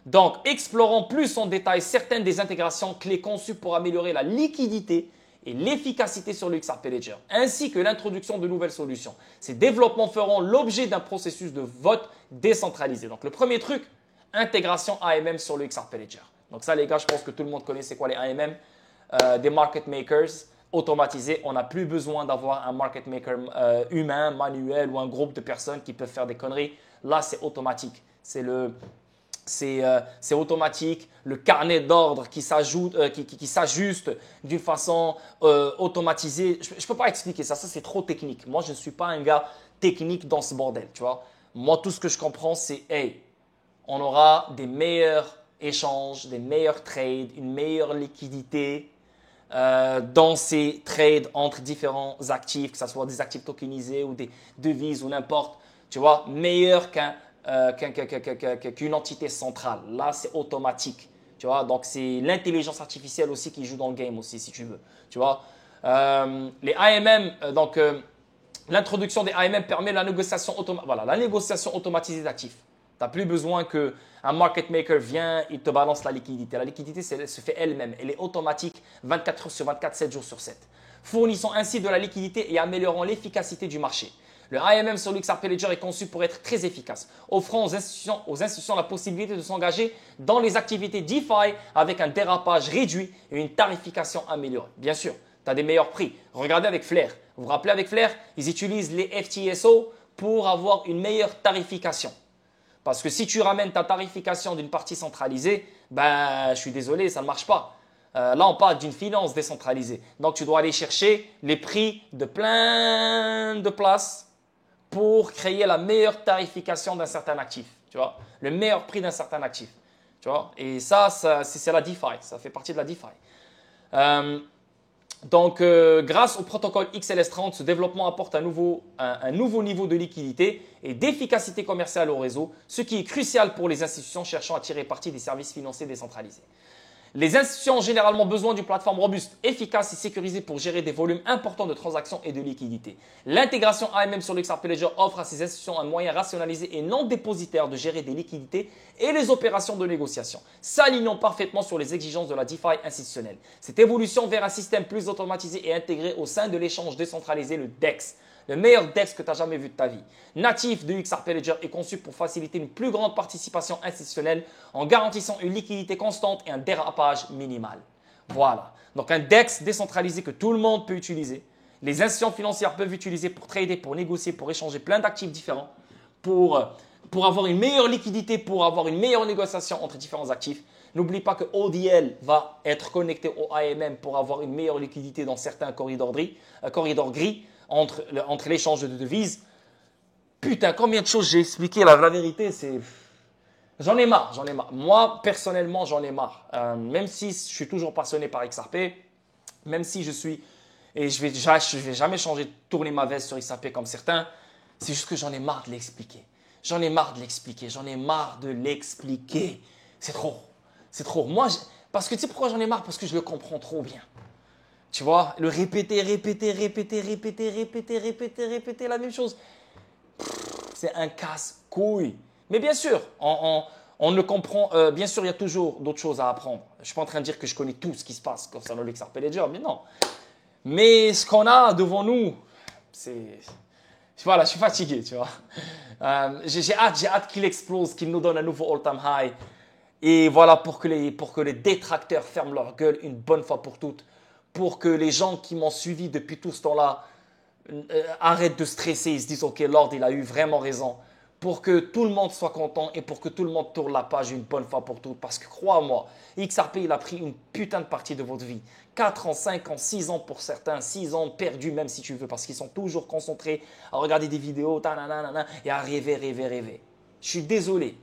Donc, explorons plus en détail certaines des intégrations clés conçues pour améliorer la liquidité et l'efficacité sur le XRP Ledger, ainsi que l'introduction de nouvelles solutions. Ces développements feront l'objet d'un processus de vote décentralisé. Donc, le premier truc, intégration AMM sur le XRP Ledger. Donc ça, les gars, je pense que tout le monde connaît c'est quoi les AMM, des market makers automatisés. On n'a plus besoin d'avoir un market maker humain, manuel ou un groupe de personnes qui peuvent faire des conneries. Là, c'est automatique. C'est automatique, le carnet d'ordre qui s'ajuste d'une façon automatisée. Je ne peux pas expliquer ça, c'est trop technique. Moi, je ne suis pas un gars technique dans ce bordel, tu vois. Moi, tout ce que je comprends, c'est, hey, on aura des meilleurs échanges, des meilleurs trades, une meilleure liquidité, dans ces trades entre différents actifs, que ce soit des actifs tokenisés ou des devises ou n'importe, tu vois, meilleur qu'une entité centrale. Là, c'est automatique, tu vois. Donc, c'est l'intelligence artificielle aussi qui joue dans le game aussi, si tu veux, tu vois. Les AMM, l'introduction des AMM permet la négociation, la négociation automatisée d'actifs. Tu n'as plus besoin qu'un market maker vienne, il te balance la liquidité. La liquidité elle se fait elle-même. Elle est automatique 24 heures sur 24, 7 jours sur 7. Fournissant ainsi de la liquidité et améliorant l'efficacité du marché. Le AMM sur l'XRP Ledger est conçu pour être très efficace, offrant aux institutions la possibilité de s'engager dans les activités DeFi avec un dérapage réduit et une tarification améliorée. Bien sûr, tu as des meilleurs prix. Regardez avec Flair. Vous vous rappelez avec Flair, ils utilisent les FTSO pour avoir une meilleure tarification. Parce que si tu ramènes ta tarification d'une partie centralisée, je suis désolé, ça ne marche pas. Là, on parle d'une finance décentralisée. Donc, tu dois aller chercher les prix de plein de places pour créer la meilleure tarification d'un certain actif. Tu vois, le meilleur prix d'un certain actif. Tu vois, et ça c'est la DeFi. Ça fait partie de la DeFi. Donc, grâce au protocole XLS30, ce développement apporte un nouveau niveau de liquidité et d'efficacité commerciale au réseau, ce qui est crucial pour les institutions cherchant à tirer parti des services financiers décentralisés. Les institutions ont généralement besoin d'une plateforme robuste, efficace et sécurisée pour gérer des volumes importants de transactions et de liquidités. L'intégration AMM sur l'XRP Ledger offre à ces institutions un moyen rationalisé et non dépositaire de gérer des liquidités et les opérations de négociation, s'alignant parfaitement sur les exigences de la DeFi institutionnelle. Cette évolution vers un système plus automatisé et intégré au sein de l'échange décentralisé, le DEX, le meilleur DEX que tu as jamais vu de ta vie, natif de XRP Ledger, est conçu pour faciliter une plus grande participation institutionnelle en garantissant une liquidité constante et un dérapage minimal. Voilà. Donc un DEX décentralisé que tout le monde peut utiliser. Les institutions financières peuvent utiliser pour trader, pour négocier, pour échanger plein d'actifs différents, pour avoir une meilleure liquidité, pour avoir une meilleure négociation entre différents actifs. N'oublie pas que ODL va être connecté au AMM pour avoir une meilleure liquidité dans certains corridors gris entre l'échange de devises. Putain, combien de choses j'ai expliqué. La vérité, c'est... J'en ai marre. Moi, personnellement, j'en ai marre. Même si je suis toujours passionné par XRP, même si je suis... Et je vais jamais changer de tourner ma veste sur XRP comme certains. C'est juste que j'en ai marre de l'expliquer. J'en ai marre de l'expliquer. C'est trop. Moi, parce que tu sais pourquoi j'en ai marre? Parce que je le comprends trop bien. Tu vois, le répéter la même chose. C'est un casse-couille. Mais bien sûr, on le comprend. Bien sûr, il y a toujours d'autres choses à apprendre. Je ne suis pas en train de dire que je connais tout ce qui se passe concernant l'XRP Ledger, mais non. Mais ce qu'on a devant nous, c'est... Voilà, je suis fatigué, tu vois. J'ai hâte qu'il explose, qu'il nous donne un nouveau all-time high. Et voilà, pour que les détracteurs ferment leur gueule une bonne fois pour toutes. Pour que les gens qui m'ont suivi depuis tout ce temps-là arrêtent de stresser. Ils se disent, OK, Lord, il a eu vraiment raison. Pour que tout le monde soit content et pour que tout le monde tourne la page une bonne fois pour toutes. Parce que crois-moi, XRP, il a pris une putain de partie de votre vie. 4 ans, 5 ans, 6 ans pour certains, 6 ans perdus même si tu veux. Parce qu'ils sont toujours concentrés à regarder des vidéos et à rêver. Je suis désolé.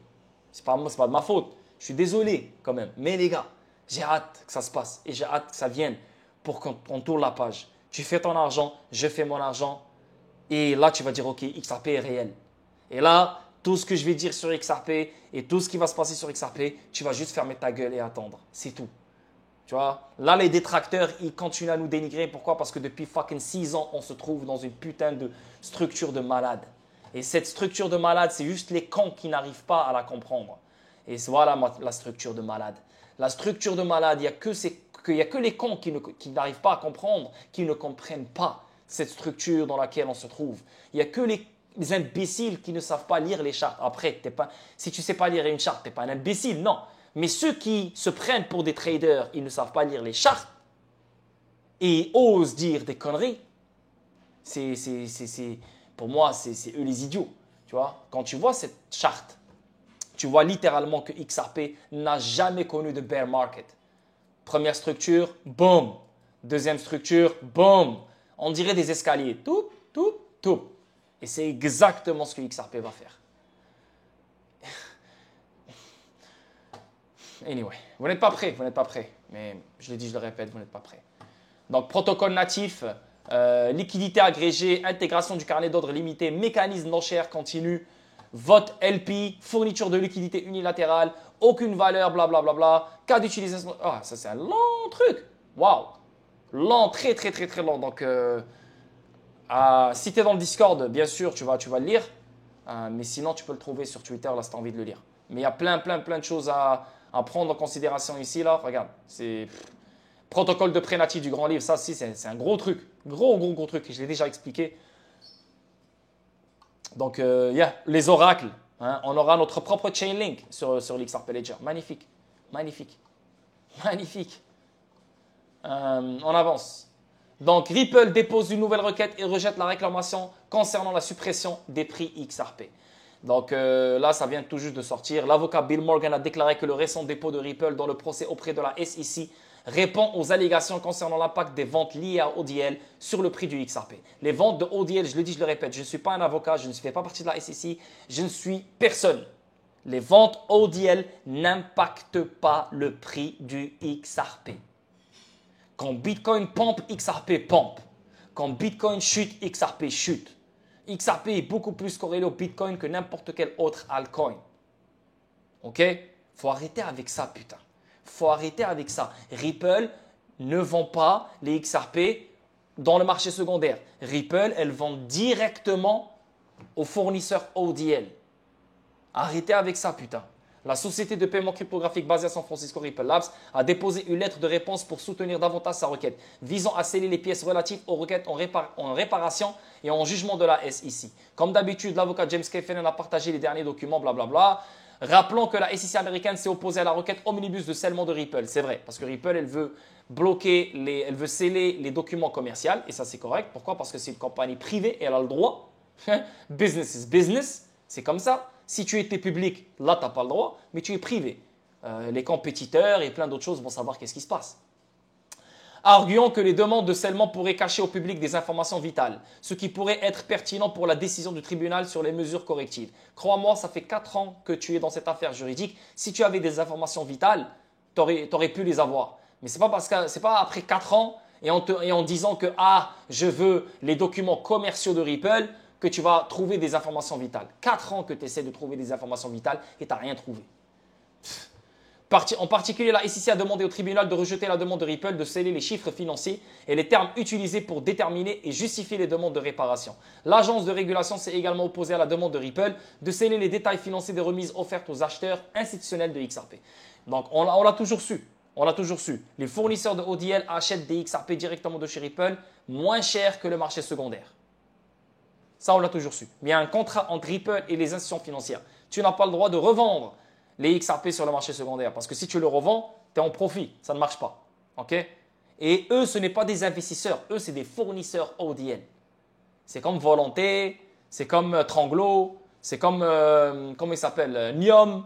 C'est pas de ma faute. Je suis désolé quand même. Mais les gars, j'ai hâte que ça se passe et j'ai hâte que ça vienne pour qu'on tourne la page. Tu fais ton argent, je fais mon argent et là tu vas dire OK, XRP est réel. Et là, tout ce que je vais dire sur XRP et tout ce qui va se passer sur XRP, tu vas juste fermer ta gueule et attendre. C'est tout. Tu vois, là les détracteurs, ils continuent à nous dénigrer. Pourquoi? Parce que depuis fucking 6 ans, on se trouve dans une putain de structure de malade. Et cette structure de malade, c'est juste les cons qui n'arrivent pas à la comprendre. Et voilà la structure de malade. La structure de malade, il n'y a que les cons qui n'arrivent pas à comprendre, qui ne comprennent pas cette structure dans laquelle on se trouve. Il n'y a que les imbéciles qui ne savent pas lire les chartes. Après, si tu ne sais pas lire une charte, tu n'es pas un imbécile, non. Mais ceux qui se prennent pour des traders, ils ne savent pas lire les chartes et osent dire des conneries, pour moi, c'est eux les idiots. Tu vois, quand tu vois cette charte, tu vois littéralement que XRP n'a jamais connu de bear market. Première structure, boum. Deuxième structure, boum. On dirait des escaliers. Tout. Et c'est exactement ce que XRP va faire. Anyway, vous n'êtes pas prêts. Mais je l'ai dit, je le répète, vous n'êtes pas prêts. Donc, protocole natif, liquidité agrégée, intégration du carnet d'ordre limité, mécanisme d'enchère continu, vote LP, fourniture de liquidité unilatérale, aucune valeur, blablabla, cas d'utilisation. Ah, ça, c'est un long truc. Waouh! Lent, très, très, très, très lent. Donc, si tu es dans le Discord, bien sûr, tu vas le lire. Mais sinon, tu peux le trouver sur Twitter, là, si tu as envie de le lire. Mais il y a plein de choses à prendre en considération ici, là. Regarde, c'est protocole de pré-natif du grand livre. Ça, si, c'est un gros truc. Gros truc. Je l'ai déjà expliqué. Donc, les oracles. Hein, on aura notre propre Chainlink sur l'XRP Ledger. Magnifique. On avance. Donc, Ripple dépose une nouvelle requête et rejette la réclamation concernant la suppression des prix XRP. Donc là, ça vient tout juste de sortir. L'avocat Bill Morgan a déclaré que le récent dépôt de Ripple dans le procès auprès de la SEC répond aux allégations concernant l'impact des ventes liées à ODL sur le prix du XRP. Les ventes de ODL, je le dis, je le répète, je ne suis pas un avocat, je ne fais pas partie de la SEC, je ne suis personne. Les ventes ODL n'impactent pas le prix du XRP. Quand Bitcoin pompe, XRP pompe. Quand Bitcoin chute, XRP chute. XRP est beaucoup plus corrélé au Bitcoin que n'importe quel autre altcoin. Ok? Faut arrêter avec ça, putain. Faut arrêter avec ça. Ripple ne vend pas les XRP dans le marché secondaire. Ripple, elle vend directement aux fournisseurs ODL. Arrêtez avec ça, putain. La société de paiement cryptographique basée à San Francisco, Ripple Labs, a déposé une lettre de réponse pour soutenir davantage sa requête, visant à sceller les pièces relatives aux requêtes en réparation et en jugement de la SEC. Comme d'habitude, l'avocat James Kefauver a partagé les derniers documents, blablabla. Rappelons que la SEC américaine s'est opposée à la requête omnibus de scellement de Ripple. C'est vrai, parce que Ripple, elle veut elle veut sceller les documents commerciaux, et ça c'est correct. Pourquoi? Parce que c'est une compagnie privée et elle a le droit. Business is business, c'est comme ça. Si tu étais public, là, tu n'as pas le droit, mais tu es privé. Les compétiteurs et plein d'autres choses vont savoir qu'est-ce qui se passe. Arguant que les demandes de scellement pourraient cacher au public des informations vitales, ce qui pourrait être pertinent pour la décision du tribunal sur les mesures correctives. Crois-moi, ça fait 4 ans que tu es dans cette affaire juridique. Si tu avais des informations vitales, tu aurais pu les avoir. Mais ce n'est pas après 4 ans et en disant que je veux les documents commerciaux de Ripple, que tu vas trouver des informations vitales. 4 ans que tu essaies de trouver des informations vitales et tu n'as rien trouvé. En particulier, la SEC a demandé au tribunal de rejeter la demande de Ripple de sceller les chiffres financiers et les termes utilisés pour déterminer et justifier les demandes de réparation. L'agence de régulation s'est également opposée à la demande de Ripple de sceller les détails financiers des remises offertes aux acheteurs institutionnels de XRP. Donc, on l'a toujours su. Les fournisseurs de ODL achètent des XRP directement de chez Ripple moins cher que le marché secondaire. Ça, on l'a toujours su. Mais il y a un contrat entre Ripple et les institutions financières. Tu n'as pas le droit de revendre les XRP sur le marché secondaire. Parce que si tu le revends, tu es en profit. Ça ne marche pas. Okay? Et eux, ce n'est pas des investisseurs. Eux, c'est des fournisseurs ODL. C'est comme Volonté, c'est comme Tranglo, c'est comme, comment il s'appelle, Nium.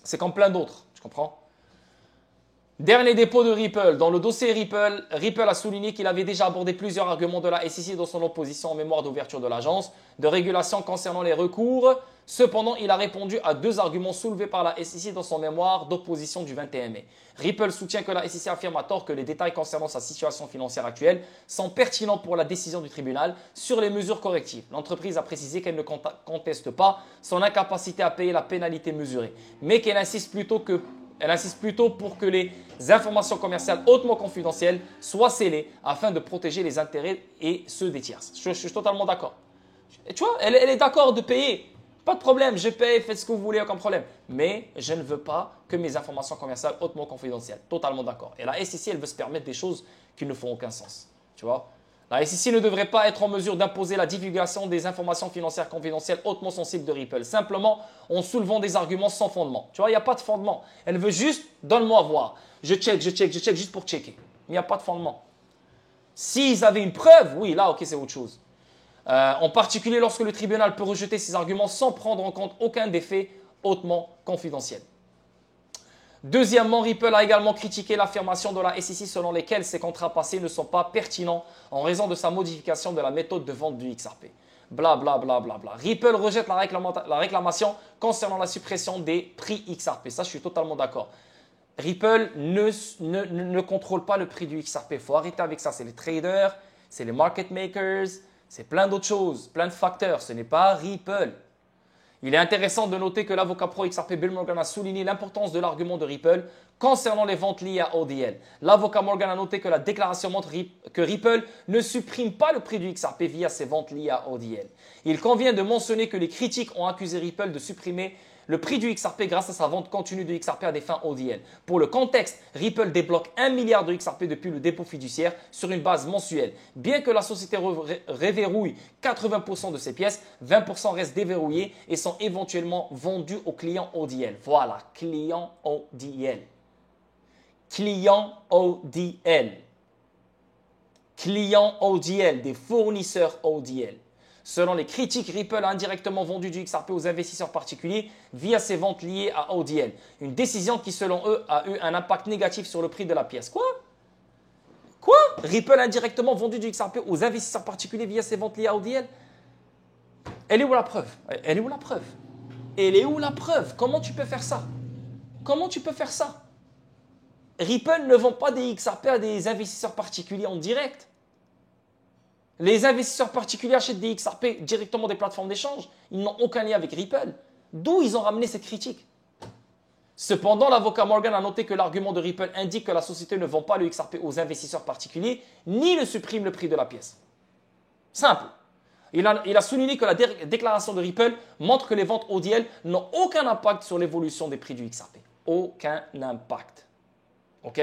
C'est comme plein d'autres. Tu comprends? Dernier dépôt de Ripple. Dans le dossier Ripple a souligné qu'il avait déjà abordé plusieurs arguments de la SEC dans son opposition en mémoire d'ouverture de l'agence de régulation concernant les recours. Cependant, il a répondu à 2 arguments soulevés par la SEC dans son mémoire d'opposition du 21 mai. Ripple soutient que la SEC affirme à tort que les détails concernant sa situation financière actuelle sont pertinents pour la décision du tribunal sur les mesures correctives. L'entreprise a précisé qu'elle ne conteste pas son incapacité à payer la pénalité mesurée, mais qu'elle insiste plutôt pour que les informations commerciales hautement confidentielles soient scellées afin de protéger les intérêts et ceux des tierces. Je suis totalement d'accord. Tu vois, elle est d'accord de payer. Pas de problème, je paye, faites ce que vous voulez, aucun problème. Mais je ne veux pas que mes informations commerciales hautement confidentielles. Totalement d'accord. Et la SEC, elle veut se permettre des choses qui ne font aucun sens. Tu vois? La SEC ne devrait pas être en mesure d'imposer la divulgation des informations financières confidentielles hautement sensibles de Ripple, simplement en soulevant des arguments sans fondement. Tu vois, il n'y a pas de fondement. Elle veut juste, donne-moi voir. Je check juste pour checker. Il n'y a pas de fondement. S'ils avaient une preuve, oui, là, ok, c'est autre chose. En particulier lorsque le tribunal peut rejeter ces arguments sans prendre en compte aucun des faits hautement confidentiels. Deuxièmement, Ripple a également critiqué l'affirmation de la SEC selon lesquelles ces contrats passés ne sont pas pertinents en raison de sa modification de la méthode de vente du XRP. Bla bla bla bla bla. Ripple rejette la réclamation concernant la suppression des prix XRP. Ça, je suis totalement d'accord. Ripple ne contrôle pas le prix du XRP. Il faut arrêter avec ça. C'est les traders, c'est les market makers, c'est plein d'autres choses, plein de facteurs. Ce n'est pas Ripple. Il est intéressant de noter que l'avocat pro XRP Bill Morgan a souligné l'importance de l'argument de Ripple concernant les ventes liées à ODL. L'avocat Morgan a noté que la déclaration montre que Ripple ne supprime pas le prix du XRP via ses ventes liées à ODL. Il convient de mentionner que les critiques ont accusé Ripple de supprimer le prix du XRP grâce à sa vente continue de XRP à des fins ODL. Pour le contexte, Ripple débloque 1 milliard de XRP depuis le dépôt fiduciaire sur une base mensuelle. Bien que la société reverrouille 80% de ses pièces, 20% restent déverrouillés et sont éventuellement vendus aux clients ODL. Voilà, clients ODL. Clients ODL. Clients ODL, des fournisseurs ODL. Selon les critiques, Ripple a indirectement vendu du XRP aux investisseurs particuliers via ses ventes liées à ODL. Une décision qui, selon eux, a eu un impact négatif sur le prix de la pièce. Quoi? Ripple a indirectement vendu du XRP aux investisseurs particuliers via ses ventes liées à ODL? Elle est où la preuve? Elle est où la preuve? Elle est où la preuve? Comment tu peux faire ça? Comment tu peux faire ça? Ripple ne vend pas des XRP à des investisseurs particuliers en direct. Les investisseurs particuliers achètent des XRP directement des plateformes d'échange. Ils n'ont aucun lien avec Ripple. D'où ils ont ramené cette critique. Cependant, l'avocat Morgan a noté que l'argument de Ripple indique que la société ne vend pas le XRP aux investisseurs particuliers, ni ne supprime le prix de la pièce. Simple. Il a souligné que la déclaration de Ripple montre que les ventes ODL n'ont aucun impact sur l'évolution des prix du XRP. Aucun impact. OK?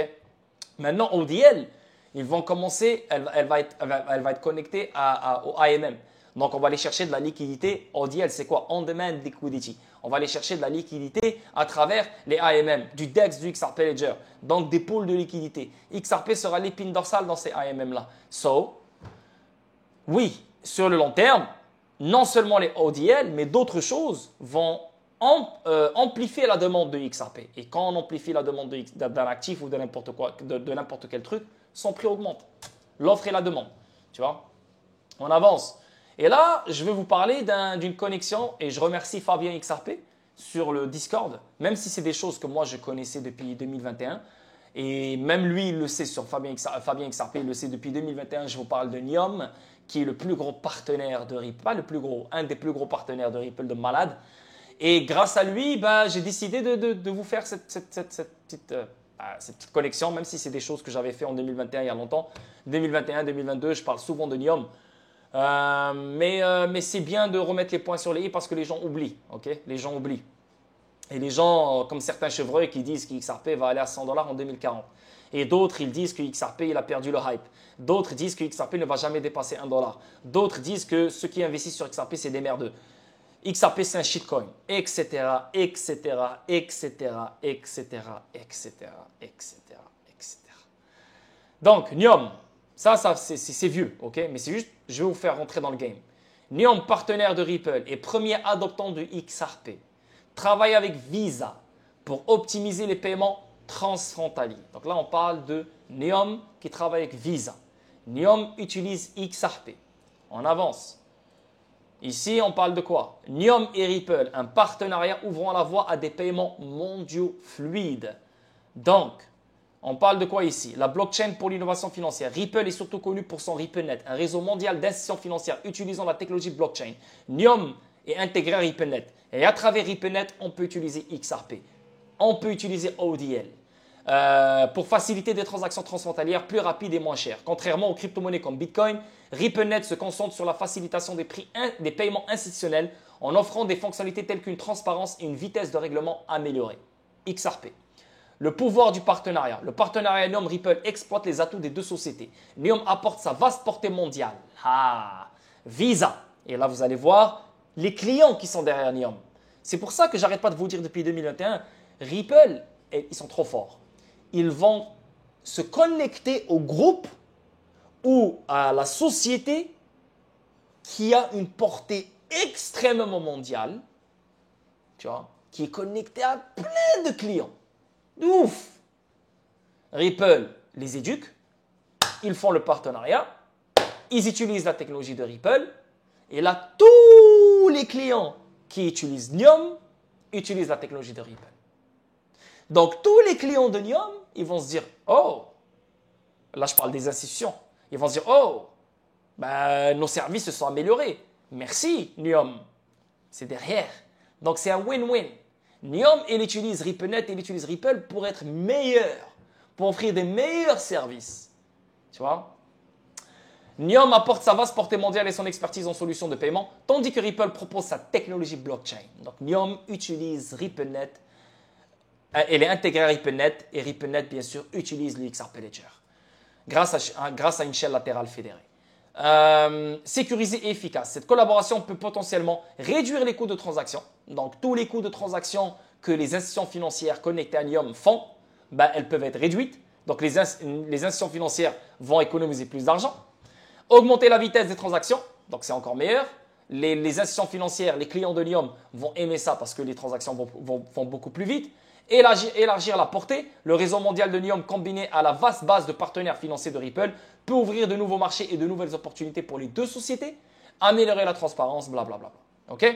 Maintenant, ODL, ils vont commencer, elle va être connectée au IMM. Donc, on va aller chercher de la liquidité. ODL, c'est quoi? On-Demand Liquidity. On va aller chercher de la liquidité à travers les IMM, du DEX, du XRP Ledger. Donc, des pools de liquidité. XRP sera l'épine dorsale dans ces IMM-là. Oui, sur le long terme, non seulement les ODL, mais d'autres choses vont amplifier la demande de XRP. Et quand on amplifie la demande d'un actif ou de n'importe quel truc, son prix augmente. L'offre et la demande. Tu vois? On avance. Et là, je vais vous parler d'une connexion et je remercie Fabien XRP sur le Discord, même si c'est des choses que moi je connaissais depuis 2021. Et même lui, il le sait sur Fabien XRP, il le sait depuis 2021. Je vous parle de Niom, qui est le plus gros partenaire de Ripple, pas le plus gros, un des plus gros partenaires de Ripple de malade. Et grâce à lui, j'ai décidé de vous faire cette petite connexion, même si c'est des choses que j'avais fait en 2021 il y a longtemps. 2021, 2022, je parle souvent de Niom. Mais c'est bien de remettre les points sur les i parce que les gens oublient. Okay? Les gens oublient. Et les gens, comme certains chevreuils qui disent que XRP va aller à 100 $ en 2040. Et d'autres, ils disent que XRP, il a perdu le hype. D'autres disent que XRP ne va jamais dépasser 1 $. D'autres disent que ceux qui investissent sur XRP, c'est des merdeux. XRP, c'est un shitcoin, etc., etc., etc., etc., etc., etc., etc. Donc, Niom, ça c'est vieux, ok? Mais c'est juste, je vais vous faire rentrer dans le game. Niom, partenaire de Ripple et premier adoptant de XRP, travaille avec Visa pour optimiser les paiements transfrontaliers. Donc là, on parle de Niom qui travaille avec Visa. Niom utilise XRP. On avance. Ici, on parle de quoi? Niom et Ripple, un partenariat ouvrant la voie à des paiements mondiaux fluides. Donc, on parle de quoi ici? La blockchain pour l'innovation financière. Ripple est surtout connu pour son RippleNet, un réseau mondial d'institutions financières utilisant la technologie blockchain. Niom est intégré à RippleNet. Et à travers RippleNet, on peut utiliser XRP. On peut utiliser ODL. Pour faciliter des transactions transfrontalières plus rapides et moins chères. Contrairement aux crypto-monnaies comme Bitcoin, RippleNet se concentre sur la facilitation des paiements institutionnels en offrant des fonctionnalités telles qu'une transparence et une vitesse de règlement améliorée. XRP. Le pouvoir du partenariat. Le partenariat Niom-Ripple exploite les atouts des deux sociétés. Niom apporte sa vaste portée mondiale. Visa. Et là, vous allez voir les clients qui sont derrière Niom. C'est pour ça que j'arrête pas de vous dire depuis 2021, Ripple, ils sont trop forts. Ils vont se connecter au groupe ou à la société qui a une portée extrêmement mondiale, tu vois, qui est connectée à plein de clients. Ouf! Ripple les éduque, ils font le partenariat, ils utilisent la technologie de Ripple, et là, tous les clients qui utilisent Niom utilisent la technologie de Ripple. Donc, tous les clients de NIOM, ils vont se dire, oh, là je parle des institutions, ils vont se dire, oh, ben, nos services se sont améliorés. Merci, NIOM. C'est derrière. Donc, c'est un win-win. NIOM, il utilise RippleNet, il utilise Ripple pour être meilleur, pour offrir des meilleurs services. Tu vois? NIOM apporte sa vaste portée mondiale et son expertise en solutions de paiement, tandis que Ripple propose sa technologie blockchain. Donc, NIOM utilise RippleNet, elle est intégrée à RippleNet, et RippleNet, bien sûr, utilise le XRP Ledger grâce à une chaîne latérale fédérée. Sécurisée et efficace. Cette collaboration peut potentiellement réduire les coûts de transaction. Donc, tous les coûts de transaction que les institutions financières connectées à NIOM font, ben, elles peuvent être réduites. Donc, les institutions financières vont économiser plus d'argent. Augmenter la vitesse des transactions, donc c'est encore meilleur. Les institutions financières, les clients de NIOM vont aimer ça parce que les transactions vont beaucoup plus vite. Élargir la portée, le réseau mondial de NIOM combiné à la vaste base de partenaires financiers de Ripple peut ouvrir de nouveaux marchés et de nouvelles opportunités pour les deux sociétés, améliorer la transparence, blablabla. Ok?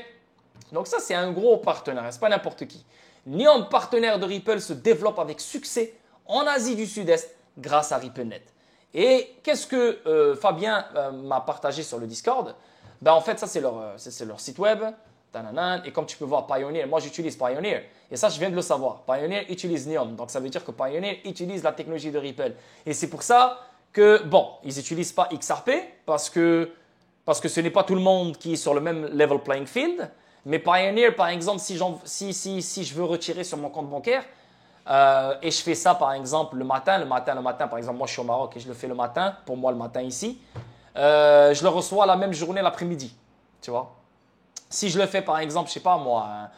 Donc ça, c'est un gros partenaire, c'est pas n'importe qui. NIOM, partenaire de Ripple, se développe avec succès en Asie du Sud-Est grâce à RippleNet. Et qu'est-ce que Fabien m'a partagé sur le Discord? Ben, en fait, ça, c'est leur site web. Et comme tu peux voir, Pioneer, moi j'utilise Pioneer. Et ça, je viens de le savoir. Pioneer utilise NIOM. Donc, ça veut dire que Pioneer utilise la technologie de Ripple. Et c'est pour ça que, bon, ils n'utilisent pas XRP parce que ce n'est pas tout le monde qui est sur le même level playing field. Mais Pioneer, par exemple, si je veux retirer sur mon compte bancaire, et je fais ça, par exemple, le matin, par exemple, moi je suis au Maroc et je le fais le matin, pour moi le matin ici, je le reçois la même journée l'après-midi, tu vois. Si je le fais, par exemple, je sais pas moi,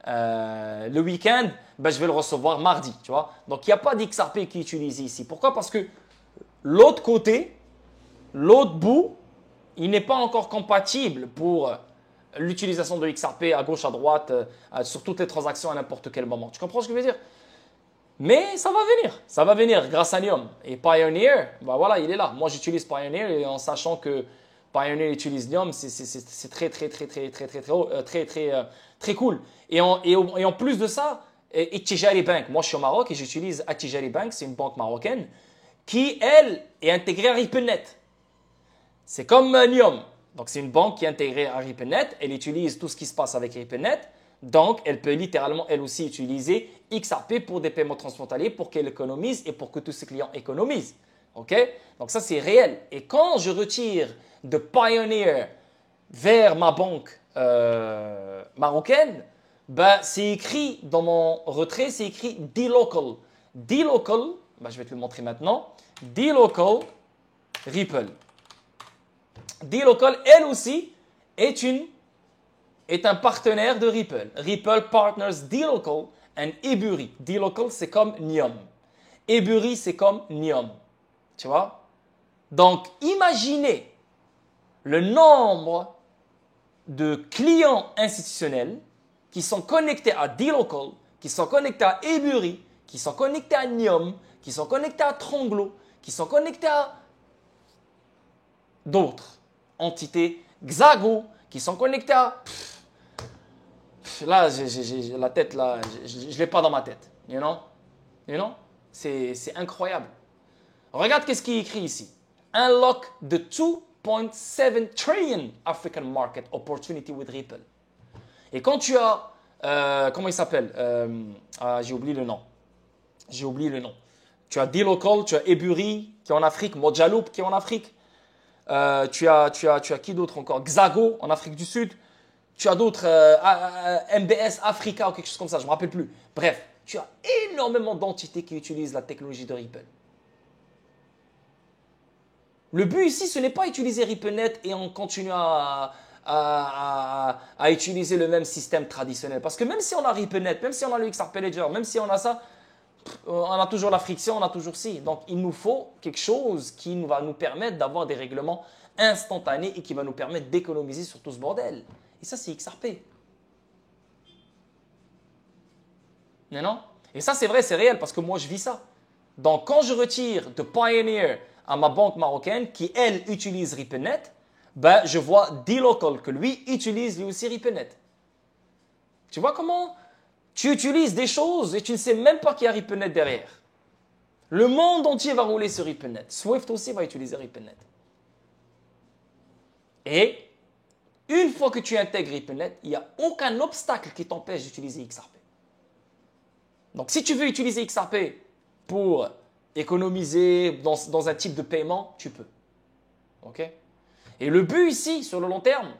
le week-end, ben, je vais le recevoir mardi, tu vois. Donc, il n'y a pas d'XRP qui est utilisé ici. Pourquoi? Parce que l'autre côté, l'autre bout, il n'est pas encore compatible pour l'utilisation de XRP à gauche, à droite, sur toutes les transactions à n'importe quel moment. Tu comprends ce que je veux dire? Mais ça va venir grâce à NIOM. Et Pioneer, ben voilà, il est là. Moi, j'utilise Pioneer et en sachant que Pioneer utilise NIOM, c'est très cool. Et en plus de ça, Attijari Bank, moi je suis au Maroc et j'utilise Attijari Bank, c'est une banque marocaine qui, elle, est intégrée à RippleNet. C'est comme NIOM. Donc c'est une banque qui est intégrée à RippleNet, elle utilise tout ce qui se passe avec RippleNet. Donc, elle peut littéralement, elle aussi, utiliser XRP pour des paiements transfrontaliers pour qu'elle économise et pour que tous ses clients économisent. OK? Donc, ça, c'est réel. Et quand je retire de Pioneer vers ma banque marocaine, ben, c'est écrit dans mon retrait, c'est écrit dLocal. dLocal, ben, je vais te le montrer maintenant. dLocal Ripple. dLocal, elle aussi, est un partenaire de Ripple. Ripple partners dLocal and Ebury. dLocal, c'est comme NIOM. Ebury, c'est comme NIOM. Tu vois? Donc, imaginez le nombre de clients institutionnels qui sont connectés à dLocal, qui sont connectés à Ebury, qui sont connectés à NIOM, qui sont connectés à Tronglo, qui sont connectés à d'autres entités, Xago, qui sont connectés à... Là, j'ai la tête, là, je ne l'ai pas dans ma tête. You know? C'est incroyable. Regarde qu'est-ce qui est écrit ici. Unlock the 2.7 trillion African market opportunity with Ripple. Et quand tu as, comment il s'appelle j'ai oublié le nom. Tu as dLocal, tu as Ebury qui est en Afrique, Mojaloop qui est en Afrique. Tu as qui d'autre encore? Xago en Afrique du Sud. Tu as d'autres, MBS Africa ou quelque chose comme ça, je ne me rappelle plus. Bref, tu as énormément d'entités qui utilisent la technologie de Ripple. Le but ici, ce n'est pas utiliser RippleNet et on continue à utiliser le même système traditionnel. Parce que même si on a RippleNet, même si on a le XRP Ledger, même si on a ça, on a toujours la friction, on a toujours ci. Donc, il nous faut quelque chose qui va nous permettre d'avoir des règlements instantanés et qui va nous permettre d'économiser sur tout ce bordel. Et ça, c'est XRP. Non? Et ça, c'est vrai, c'est réel parce que moi, je vis ça. Donc, quand je retire de Pioneer à ma banque marocaine qui, elle, utilise RippleNet, ben, je vois dLocal que lui utilise lui aussi RippleNet. Tu vois comment Tu utilises des choses et tu ne sais même pas qu'il y a RippleNet derrière. Le monde entier va rouler sur RippleNet. Swift aussi va utiliser RippleNet. Et une fois que tu intègres RippleNet, il n'y a aucun obstacle qui t'empêche d'utiliser XRP. Donc, si tu veux utiliser XRP pour économiser dans un type de paiement, tu peux. OK? Et le but ici, sur le long terme,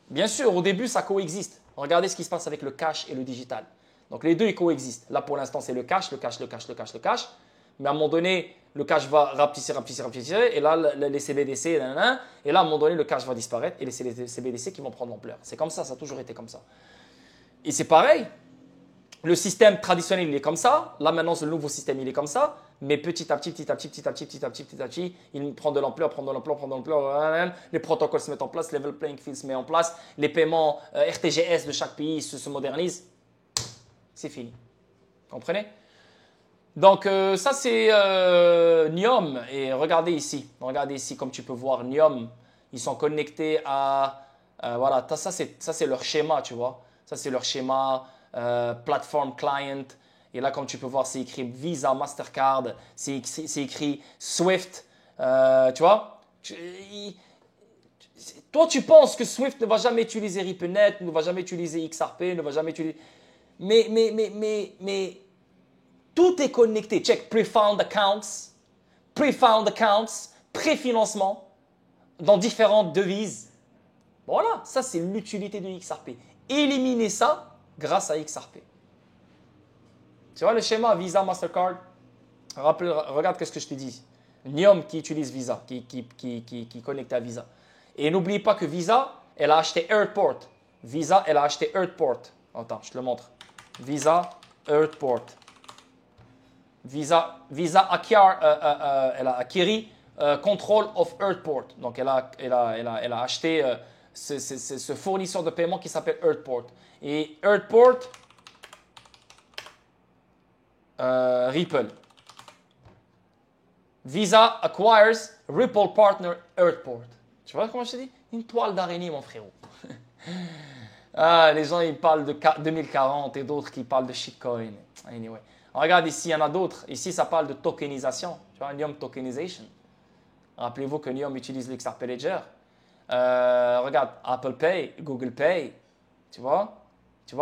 bien sûr, au début, ça coexiste. Regardez ce qui se passe avec le cash et le digital. Donc, les deux, ils coexistent. Là, pour l'instant, c'est le cash. Mais à un moment donné, le cash va rapetisser. Et là, les CBDC, et là, à un moment donné, le cash va disparaître et c'est les CBDC qui vont prendre l'ampleur. C'est comme ça a toujours été comme ça. Et c'est pareil. Le système traditionnel, il est comme ça. Là, maintenant, le nouveau système, il est comme ça. Mais petit à petit, il prend de l'ampleur. Les protocoles se mettent en place, level playing field se met en place. Les paiements RTGS de chaque pays se modernisent. C'est fini. Comprenez? Donc, ça, c'est Nium. Et regardez ici, comme tu peux voir, Nium, ils sont connectés à… voilà, ça, c'est leur schéma, tu vois. Ça, c'est leur schéma Platform Client. Et là, comme tu peux voir, c'est écrit Visa, Mastercard, c'est écrit Swift. Tu vois, toi, tu penses que Swift ne va jamais utiliser RippleNet, ne va jamais utiliser XRP, ne va jamais utiliser… Mais tout est connecté. Check pre-found accounts, préfinancement dans différentes devises. Voilà, ça c'est l'utilité de XRP. Éliminer ça grâce à XRP. Tu vois le schéma Visa, Mastercard? Regarde ce que je te dis. Nium qui utilise Visa, qui est connecté à Visa. Et n'oublie pas que Visa, elle a acheté Earthport. Attends, je te le montre. Visa, Earthport. Visa elle a acquis Control of Earthport. Donc, elle a acheté ce fournisseur de paiement qui s'appelle Earthport. Et Earthport, Ripple. Visa acquires Ripple Partner Earthport. Tu vois comment je te dis? Une toile d'araignée, mon frérot. Les gens, ils parlent de 2040 et d'autres qui parlent de shitcoin. Anyway. Regarde ici, il y en a d'autres. Ici, ça parle de tokenisation. Tu vois, Nium tokenization. Rappelez-vous que Nium utilise l'XRP Ledger. Regarde, Apple Pay, Google Pay. Tu vois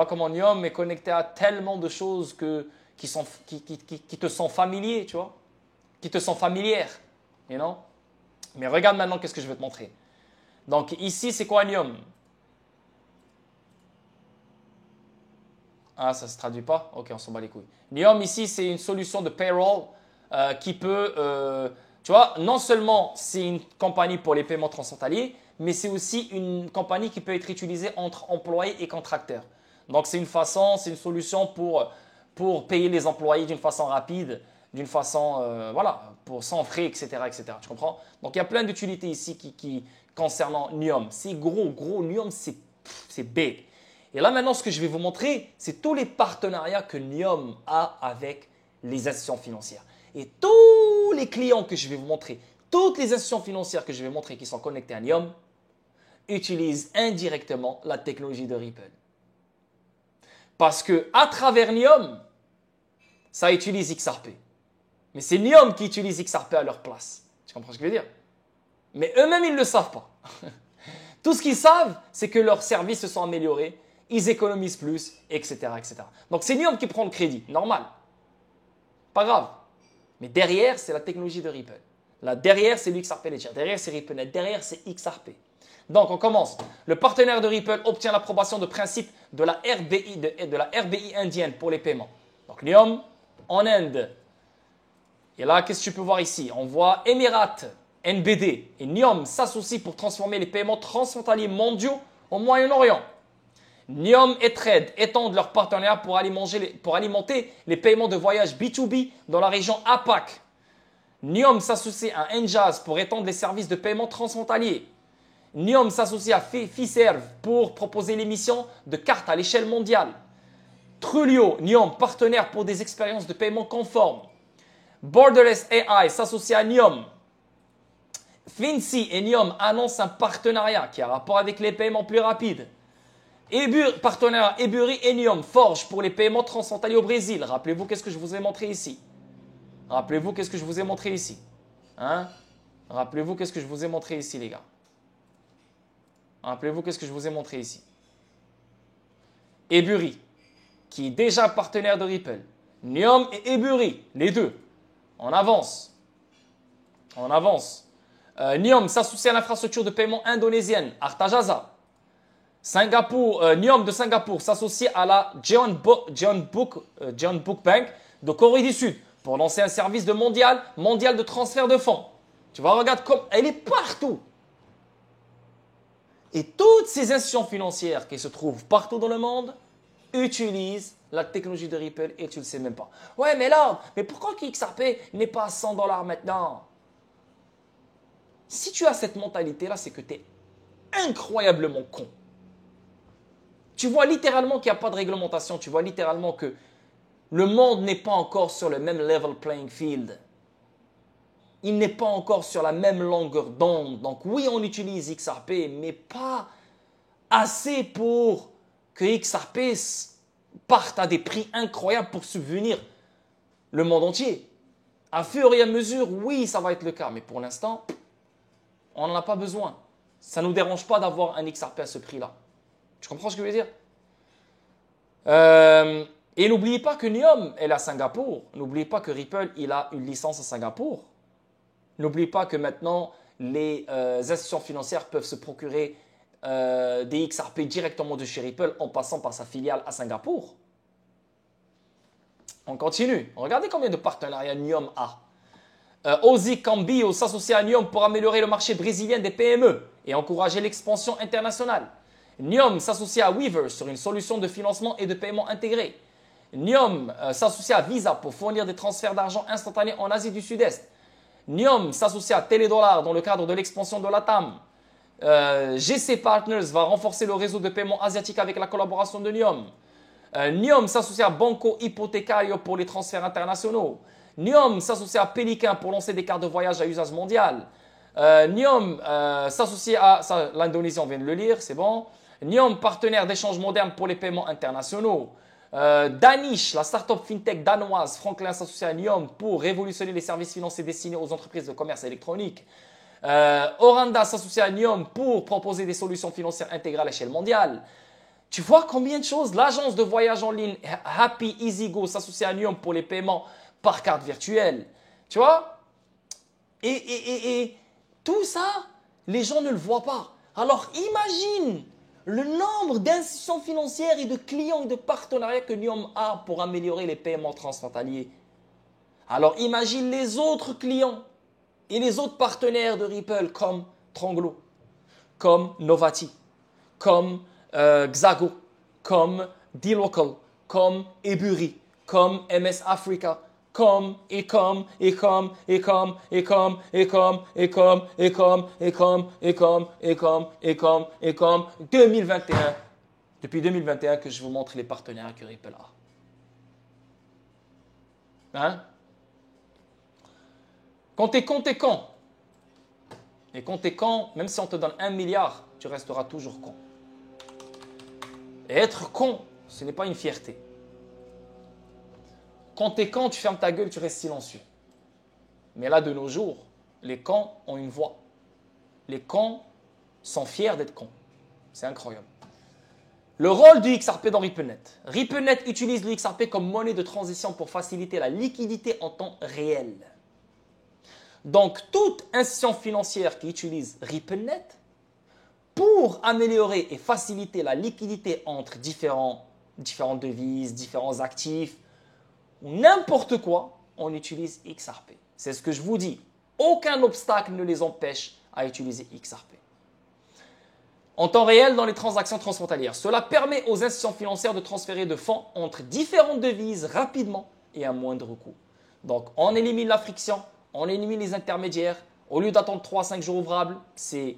comment Nium est connecté à tellement de choses qui te sont familiers, tu vois, qui te sont familières. You know? Mais regarde maintenant qu'est-ce que je vais te montrer. Donc ici, c'est quoi Nium? Ah, ça ne se traduit pas? Ok, on s'en bat les couilles. Nium, ici, c'est une solution de payroll qui peut… tu vois, non seulement c'est une compagnie pour les paiements transfrontaliers, mais c'est aussi une compagnie qui peut être utilisée entre employés et contracteurs. Donc, c'est une solution pour payer les employés d'une façon rapide, d'une façon, voilà, sans frais, etc., etc. Tu comprends? Donc, il y a plein d'utilités ici concernant Nium. C'est gros, Nium, c'est big. Et là, maintenant, ce que je vais vous montrer, c'est tous les partenariats que Nium a avec les institutions financières. Et tous les clients que je vais vous montrer, toutes les institutions financières que je vais montrer qui sont connectées à Nium, utilisent indirectement la technologie de Ripple. Parce qu'à travers Nium, ça utilise XRP. Mais c'est Nium qui utilise XRP à leur place. Tu comprends ce que je veux dire? Mais eux-mêmes, ils ne le savent pas. Tout ce qu'ils savent, c'est que leurs services se sont améliorés, ils économisent plus, etc., etc. Donc, c'est Nium qui prend le crédit, normal. Pas grave. Mais derrière, c'est la technologie de Ripple. Là, derrière, c'est l'XRP Ledger. Derrière, c'est RippleNet. Derrière, c'est XRP. Donc, on commence. Le partenaire de Ripple obtient l'approbation de principe de la RBI indienne pour les paiements. Donc, Nium en Inde. Et là, qu'est-ce que tu peux voir ici? On voit Emirates, NBD et Nium s'associent pour transformer les paiements transfrontaliers mondiaux au Moyen-Orient. Nium et Trade étendent leur partenariat pour alimenter les paiements de voyage B2B dans la région APAC. Nium s'associe à Enjaz pour étendre les services de paiement transfrontaliers. Nium s'associe à Fiserv pour proposer l'émission de cartes à l'échelle mondiale. Trulio, Nium, partenaire pour des expériences de paiement conformes. Borderless AI s'associe à Nium. Finci et Nium annoncent un partenariat qui a rapport avec les paiements plus rapides. Partenaire Ebury et Niom, Forge pour les paiements transfrontaliers au Brésil. Rappelez-vous qu'est-ce que je vous ai montré ici. Rappelez-vous qu'est-ce que je vous ai montré ici. Hein? Rappelez-vous qu'est-ce que je vous ai montré ici, les gars. Rappelez-vous qu'est-ce que je vous ai montré ici. Ebury, qui est déjà partenaire de Ripple. Niom et Ebury, les deux. On avance. On avance. Niom s'associe à l'infrastructure de paiement indonésienne, Artajasa. Niom de Singapour s'associe à la Jeonbuk Bank de Corée du Sud pour lancer un service mondial de transfert de fonds. Tu vois, regarde comme elle est partout. Et toutes ces institutions financières qui se trouvent partout dans le monde utilisent la technologie de Ripple et tu ne le sais même pas. Ouais, mais là, mais pourquoi XRP n'est pas à 100 $ maintenant? Si tu as cette mentalité-là, c'est que tu es incroyablement con. Tu vois littéralement qu'il n'y a pas de réglementation. Tu vois littéralement que le monde n'est pas encore sur le même level playing field. Il n'est pas encore sur la même longueur d'onde. Donc oui, on utilise XRP, mais pas assez pour que XRP parte à des prix incroyables pour subvenir le monde entier. À fur et à mesure, oui, ça va être le cas. Mais pour l'instant, on n'en a pas besoin. Ça ne nous dérange pas d'avoir un XRP à ce prix-là. Tu comprends ce que je veux dire? Et n'oubliez pas que Niom est à Singapour. N'oubliez pas que Ripple, il a une licence à Singapour. N'oubliez pas que maintenant, les institutions financières peuvent se procurer des XRP directement de chez Ripple en passant par sa filiale à Singapour. On continue. Regardez combien de partenariats Niom a. Ozzy Cambio s'associe à Niom pour améliorer le marché brésilien des PME et encourager l'expansion internationale. Niom s'associe à Weaver sur une solution de financement et de paiement intégré. Niom s'associe à Visa pour fournir des transferts d'argent instantanés en Asie du Sud-Est. Niom s'associe à Teledollar dans le cadre de l'expansion de l'ATAM. GC Partners va renforcer le réseau de paiement asiatique avec la collaboration de Niom. Niom s'associe à Banco Hipotecario pour les transferts internationaux. Niom s'associe à Pelican pour lancer des cartes de voyage à usage mondial. Niom s'associe à... L'Indonésie, on vient de le lire, c'est bon. Niom, partenaire d'échange moderne pour les paiements internationaux. Danish, la start-up fintech danoise, Franklin s'associe à Niom pour révolutionner les services financiers destinés aux entreprises de commerce électronique. Oranda s'associe à Niom pour proposer des solutions financières intégrales à l'échelle mondiale. Tu vois combien de choses? L'agence de voyage en ligne Happy Easy Go s'associe à Niom pour les paiements par carte virtuelle. Tu vois? Et tout ça, les gens ne le voient pas. Alors imagine le nombre d'institutions financières et de clients et de partenariats que Niom a pour améliorer les paiements transfrontaliers. Alors imagine les autres clients et les autres partenaires de Ripple comme Tronglo, comme Novati, comme Xago, comme dLocal, comme Ebury, comme MS Africa, comme, et comme, et comme, et comme, et comme, et comme, et comme, et comme, et comme, et comme, et comme, et comme, et comme, 2021. Depuis 2021 que je vous montre les partenaires que Ripple a. Hein? Quand t'es con, t'es con. Et quand t'es con, même si on te donne 1 milliard, tu resteras toujours con. Et être con, ce n'est pas une fierté. Quand tu es con, tu fermes ta gueule, tu restes silencieux. Mais là, de nos jours, les cons ont une voix. Les cons sont fiers d'être cons. C'est incroyable. Le rôle du XRP dans RippleNet. RippleNet utilise le XRP comme monnaie de transition pour faciliter la liquidité en temps réel. Donc, toute institution financière qui utilise RippleNet pour améliorer et faciliter la liquidité entre différentes devises, différents actifs, n'importe quoi, on utilise XRP. C'est ce que je vous dis. Aucun obstacle ne les empêche à utiliser XRP. En temps réel dans les transactions transfrontalières, cela permet aux institutions financières de transférer de fonds entre différentes devises rapidement et à moindre coût. Donc, on élimine la friction, on élimine les intermédiaires. Au lieu d'attendre 3 à 5 jours ouvrables, c'est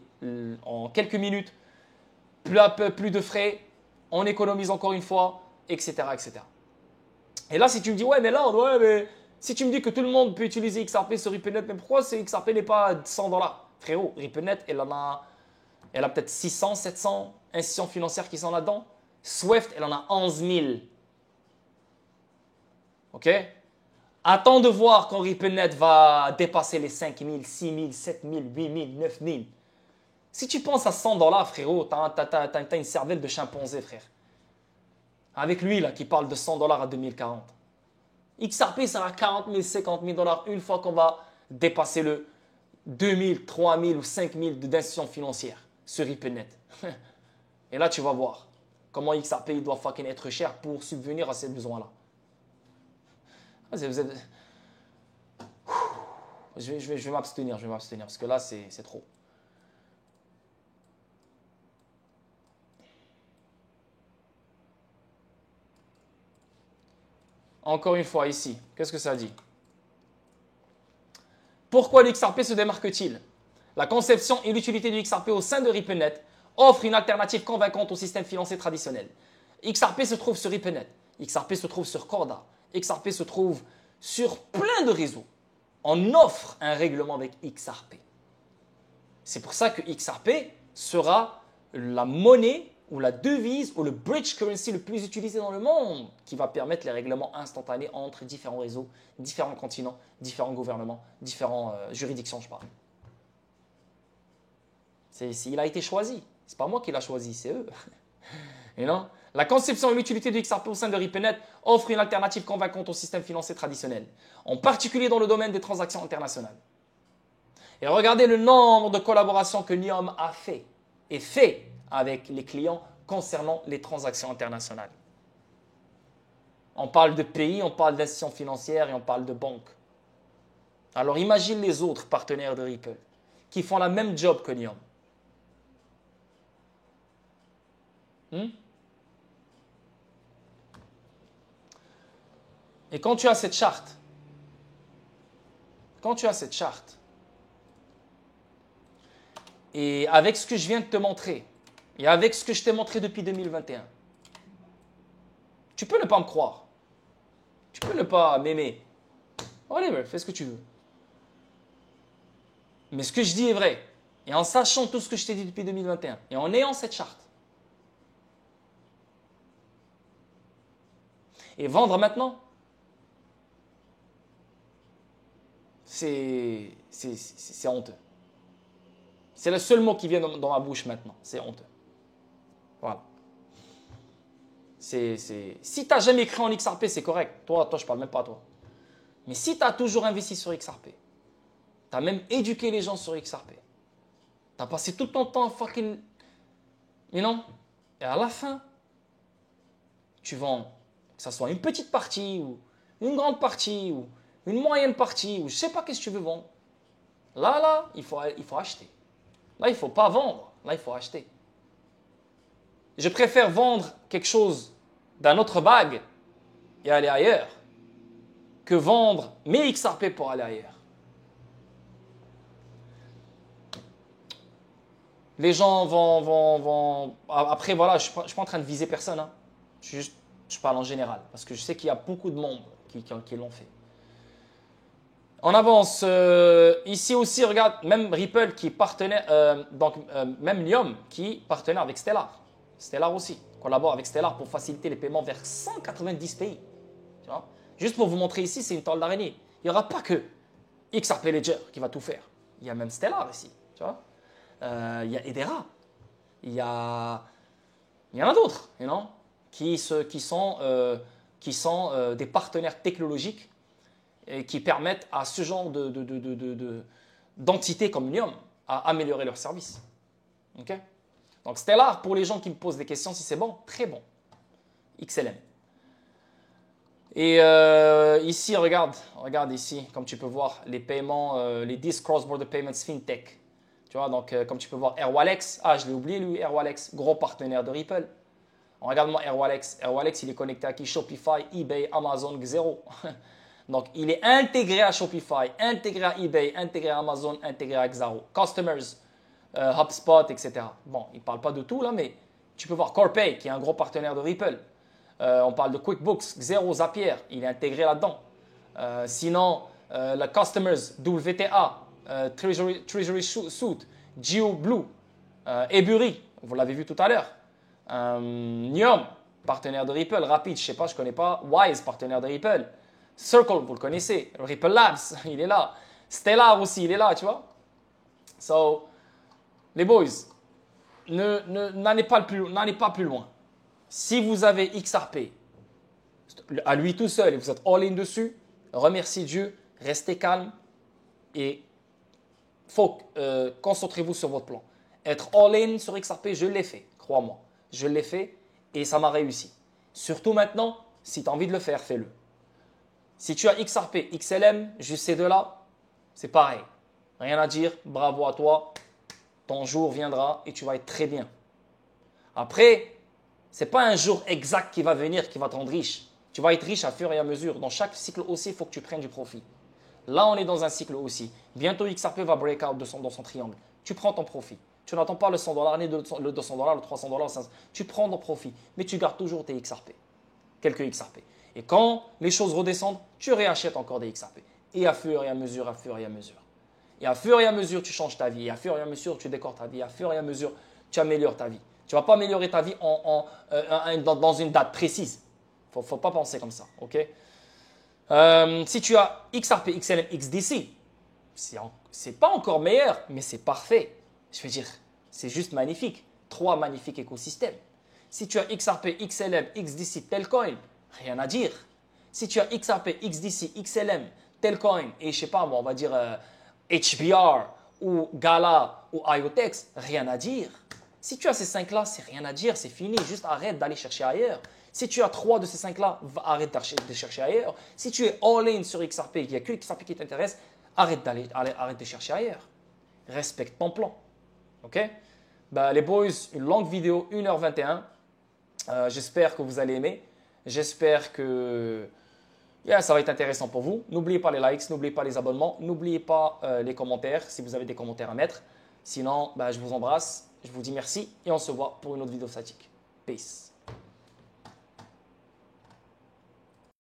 en quelques minutes, plus de frais, on économise encore une fois, etc., etc. Et là, si tu me dis, ouais, mais là, ouais, mais si tu me dis que tout le monde peut utiliser XRP sur RippleNet, mais pourquoi XRP n'est pas à 100 $? Frérot, RippleNet, elle a peut-être 600, 700 institutions financières qui sont là-dedans. Swift, elle en a 11 000. OK? Attends de voir quand RippleNet va dépasser les 5 000, 6 000, 7 000, 8 000, 9 000. Si tu penses à 100 $, frérot, t'as une cervelle de chimpanzé, frère. Avec lui, là, qui parle de 100 $ à 2040. XRP sera à 40 000, 50 000 $ une fois qu'on va dépasser le 2 000, 3 000 ou 5 000 d'institutions financières sur RippleNet. Et là, tu vas voir comment XRP il doit fucking être cher pour subvenir à ces besoins-là. Je vais m'abstenir, parce que là, c'est trop. Encore une fois, ici, qu'est-ce que ça dit? Pourquoi l'XRP se démarque-t-il? La conception et l'utilité du XRP au sein de RippleNet offrent une alternative convaincante au système financier traditionnel. XRP se trouve sur RippleNet, XRP se trouve sur Corda, XRP se trouve sur plein de réseaux. On offre un règlement avec XRP. C'est pour ça que XRP sera la monnaie ou la devise ou le bridge currency le plus utilisé dans le monde, qui va permettre les règlements instantanés entre différents réseaux, différents continents, différents gouvernements, différentes juridictions, je parle. Il a été choisi. C'est pas moi qui l'a choisi, c'est eux. Et non? La conception et l'utilité du XRP au sein de RippleNet offre une alternative convaincante au système financier traditionnel, en particulier dans le domaine des transactions internationales. Et regardez le nombre de collaborations que NIOM a fait et fait avec les clients concernant les transactions internationales. On parle de pays, on parle d'institutions financières et on parle de banques. Alors imagine les autres partenaires de Ripple qui font la même job que NIOM. Et quand tu as cette charte, et avec ce que je viens de te montrer, et avec ce que je t'ai montré depuis 2021, tu peux ne pas me croire. Tu peux ne pas m'aimer. Whatever, fais ce que tu veux. Mais ce que je dis est vrai. Et en sachant tout ce que je t'ai dit depuis 2021, et en ayant cette charte, et vendre maintenant, c'est honteux. C'est le seul mot qui vient dans ma bouche maintenant. C'est honteux. Voilà. Si tu n'as jamais cru en XRP, c'est correct. Toi, je ne parle même pas à toi. Mais si tu as toujours investi sur XRP, tu as même éduqué les gens sur XRP, tu as passé tout ton temps fucking... Et à la fin, tu vends, que ce soit une petite partie, ou une grande partie, ou une moyenne partie, ou je ne sais pas qu'est-ce que tu veux vendre. Là, il faut acheter. Là, il ne faut pas vendre. Là, il faut acheter. Je préfère vendre quelque chose d'un autre bag et aller ailleurs que vendre mes XRP pour aller ailleurs. Les gens vont... Après, voilà, je ne suis pas en train de viser personne. Hein. Je parle en général parce que je sais qu'il y a beaucoup de monde qui l'ont fait. On avance. Ici aussi, regarde, même Ripple qui partenait, même NIOM qui partenait avec Stellar. Stellar aussi collabore avec Stellar pour faciliter les paiements vers 190 pays. Tu vois? Juste pour vous montrer ici, c'est une toile d'araignée. Il n'y aura pas que XRP Ledger qui va tout faire. Il y a même Stellar ici. Tu vois? Il y a Hedera. Il y en a d'autres, qui sont des partenaires technologiques et qui permettent à ce genre d'entités comme NIOM à améliorer leurs services. Okay? Donc Stellar, pour les gens qui me posent des questions, si c'est bon, très bon. XLM. Et ici, regarde ici, comme tu peux voir, les paiements, les 10 cross-border payments fintech. Tu vois, donc comme tu peux voir, Airwallex, je l'ai oublié lui, Airwallex, gros partenaire de Ripple. Regarde-moi Airwallex. Airwallex, il est connecté à qui? Shopify, eBay, Amazon, Xero. Donc, il est intégré à Shopify, intégré à eBay, intégré à Amazon, intégré à Xero. Customers, HubSpot, etc. Bon, il ne parle pas de tout là, mais tu peux voir Corpay, qui est un gros partenaire de Ripple. On parle de QuickBooks, Xero, Zapier, il est intégré là-dedans. Sinon, la Customers, WTA, Treasury Suite, GeoBlue, Ebury, vous l'avez vu tout à l'heure. Niom, partenaire de Ripple. Rapid, je sais pas, je connais pas. Wise, partenaire de Ripple. Circle, vous le connaissez. Ripple Labs, il est là. Stellar aussi, il est là, tu vois. So, les boys, n'allez pas plus loin. Si vous avez XRP à lui tout seul et vous êtes all-in dessus, remerciez Dieu, restez calme et concentrez-vous sur votre plan. Être all-in sur XRP, je l'ai fait, crois-moi. Je l'ai fait et ça m'a réussi. Surtout maintenant, si tu as envie de le faire, fais-le. Si tu as XRP, XLM, juste ces deux-là, c'est pareil. Rien à dire, bravo à toi. Ton jour viendra et tu vas être très bien. Après, ce n'est pas un jour exact qui va venir, qui va te rendre riche. Tu vas être riche à fur et à mesure. Dans chaque cycle aussi, il faut que tu prennes du profit. Là, on est dans un cycle aussi. Bientôt, XRP va break out dans son triangle. Tu prends ton profit. Tu n'attends pas le 100$, ni le 200$, le 300$, le 500$. Tu prends ton profit, mais tu gardes toujours tes XRP. Quelques XRP. Et quand les choses redescendent, tu réachètes encore des XRP. Et à fur et à mesure, à fur et à mesure. Et à fur et à mesure, tu changes ta vie. Et à fur et à mesure, tu décores ta vie. Et à fur et à mesure, tu améliores ta vie. Tu ne vas pas améliorer ta vie dans une date précise. Il ne faut pas penser comme ça. Okay? Si tu as XRP, XLM, XDC, ce n'est pas encore meilleur, mais c'est parfait. Je veux dire, c'est juste magnifique. 3 magnifiques écosystèmes. Si tu as XRP, XLM, XDC, Telcoin, rien à dire. Si tu as XRP, XDC, XLM, Telcoin et je ne sais pas, on va dire HBR ou Gala ou IoTex, rien à dire. Si tu as ces 5-là, c'est rien à dire, c'est fini. Juste arrête d'aller chercher ailleurs. Si tu as 3 de ces 5-là, arrête de chercher ailleurs. Si tu es all-in sur XRP et qu'il n'y a que XRP qui t'intéresse, arrête de chercher ailleurs. Respecte ton plan. OK? Les boys, une longue vidéo, 1h21. J'espère que vous allez aimer. J'espère que ça va être intéressant pour vous. N'oubliez pas les likes, n'oubliez pas les abonnements, n'oubliez pas les commentaires si vous avez des commentaires à mettre. Sinon, je vous embrasse, je vous dis merci et on se voit pour une autre vidéo statique. Peace.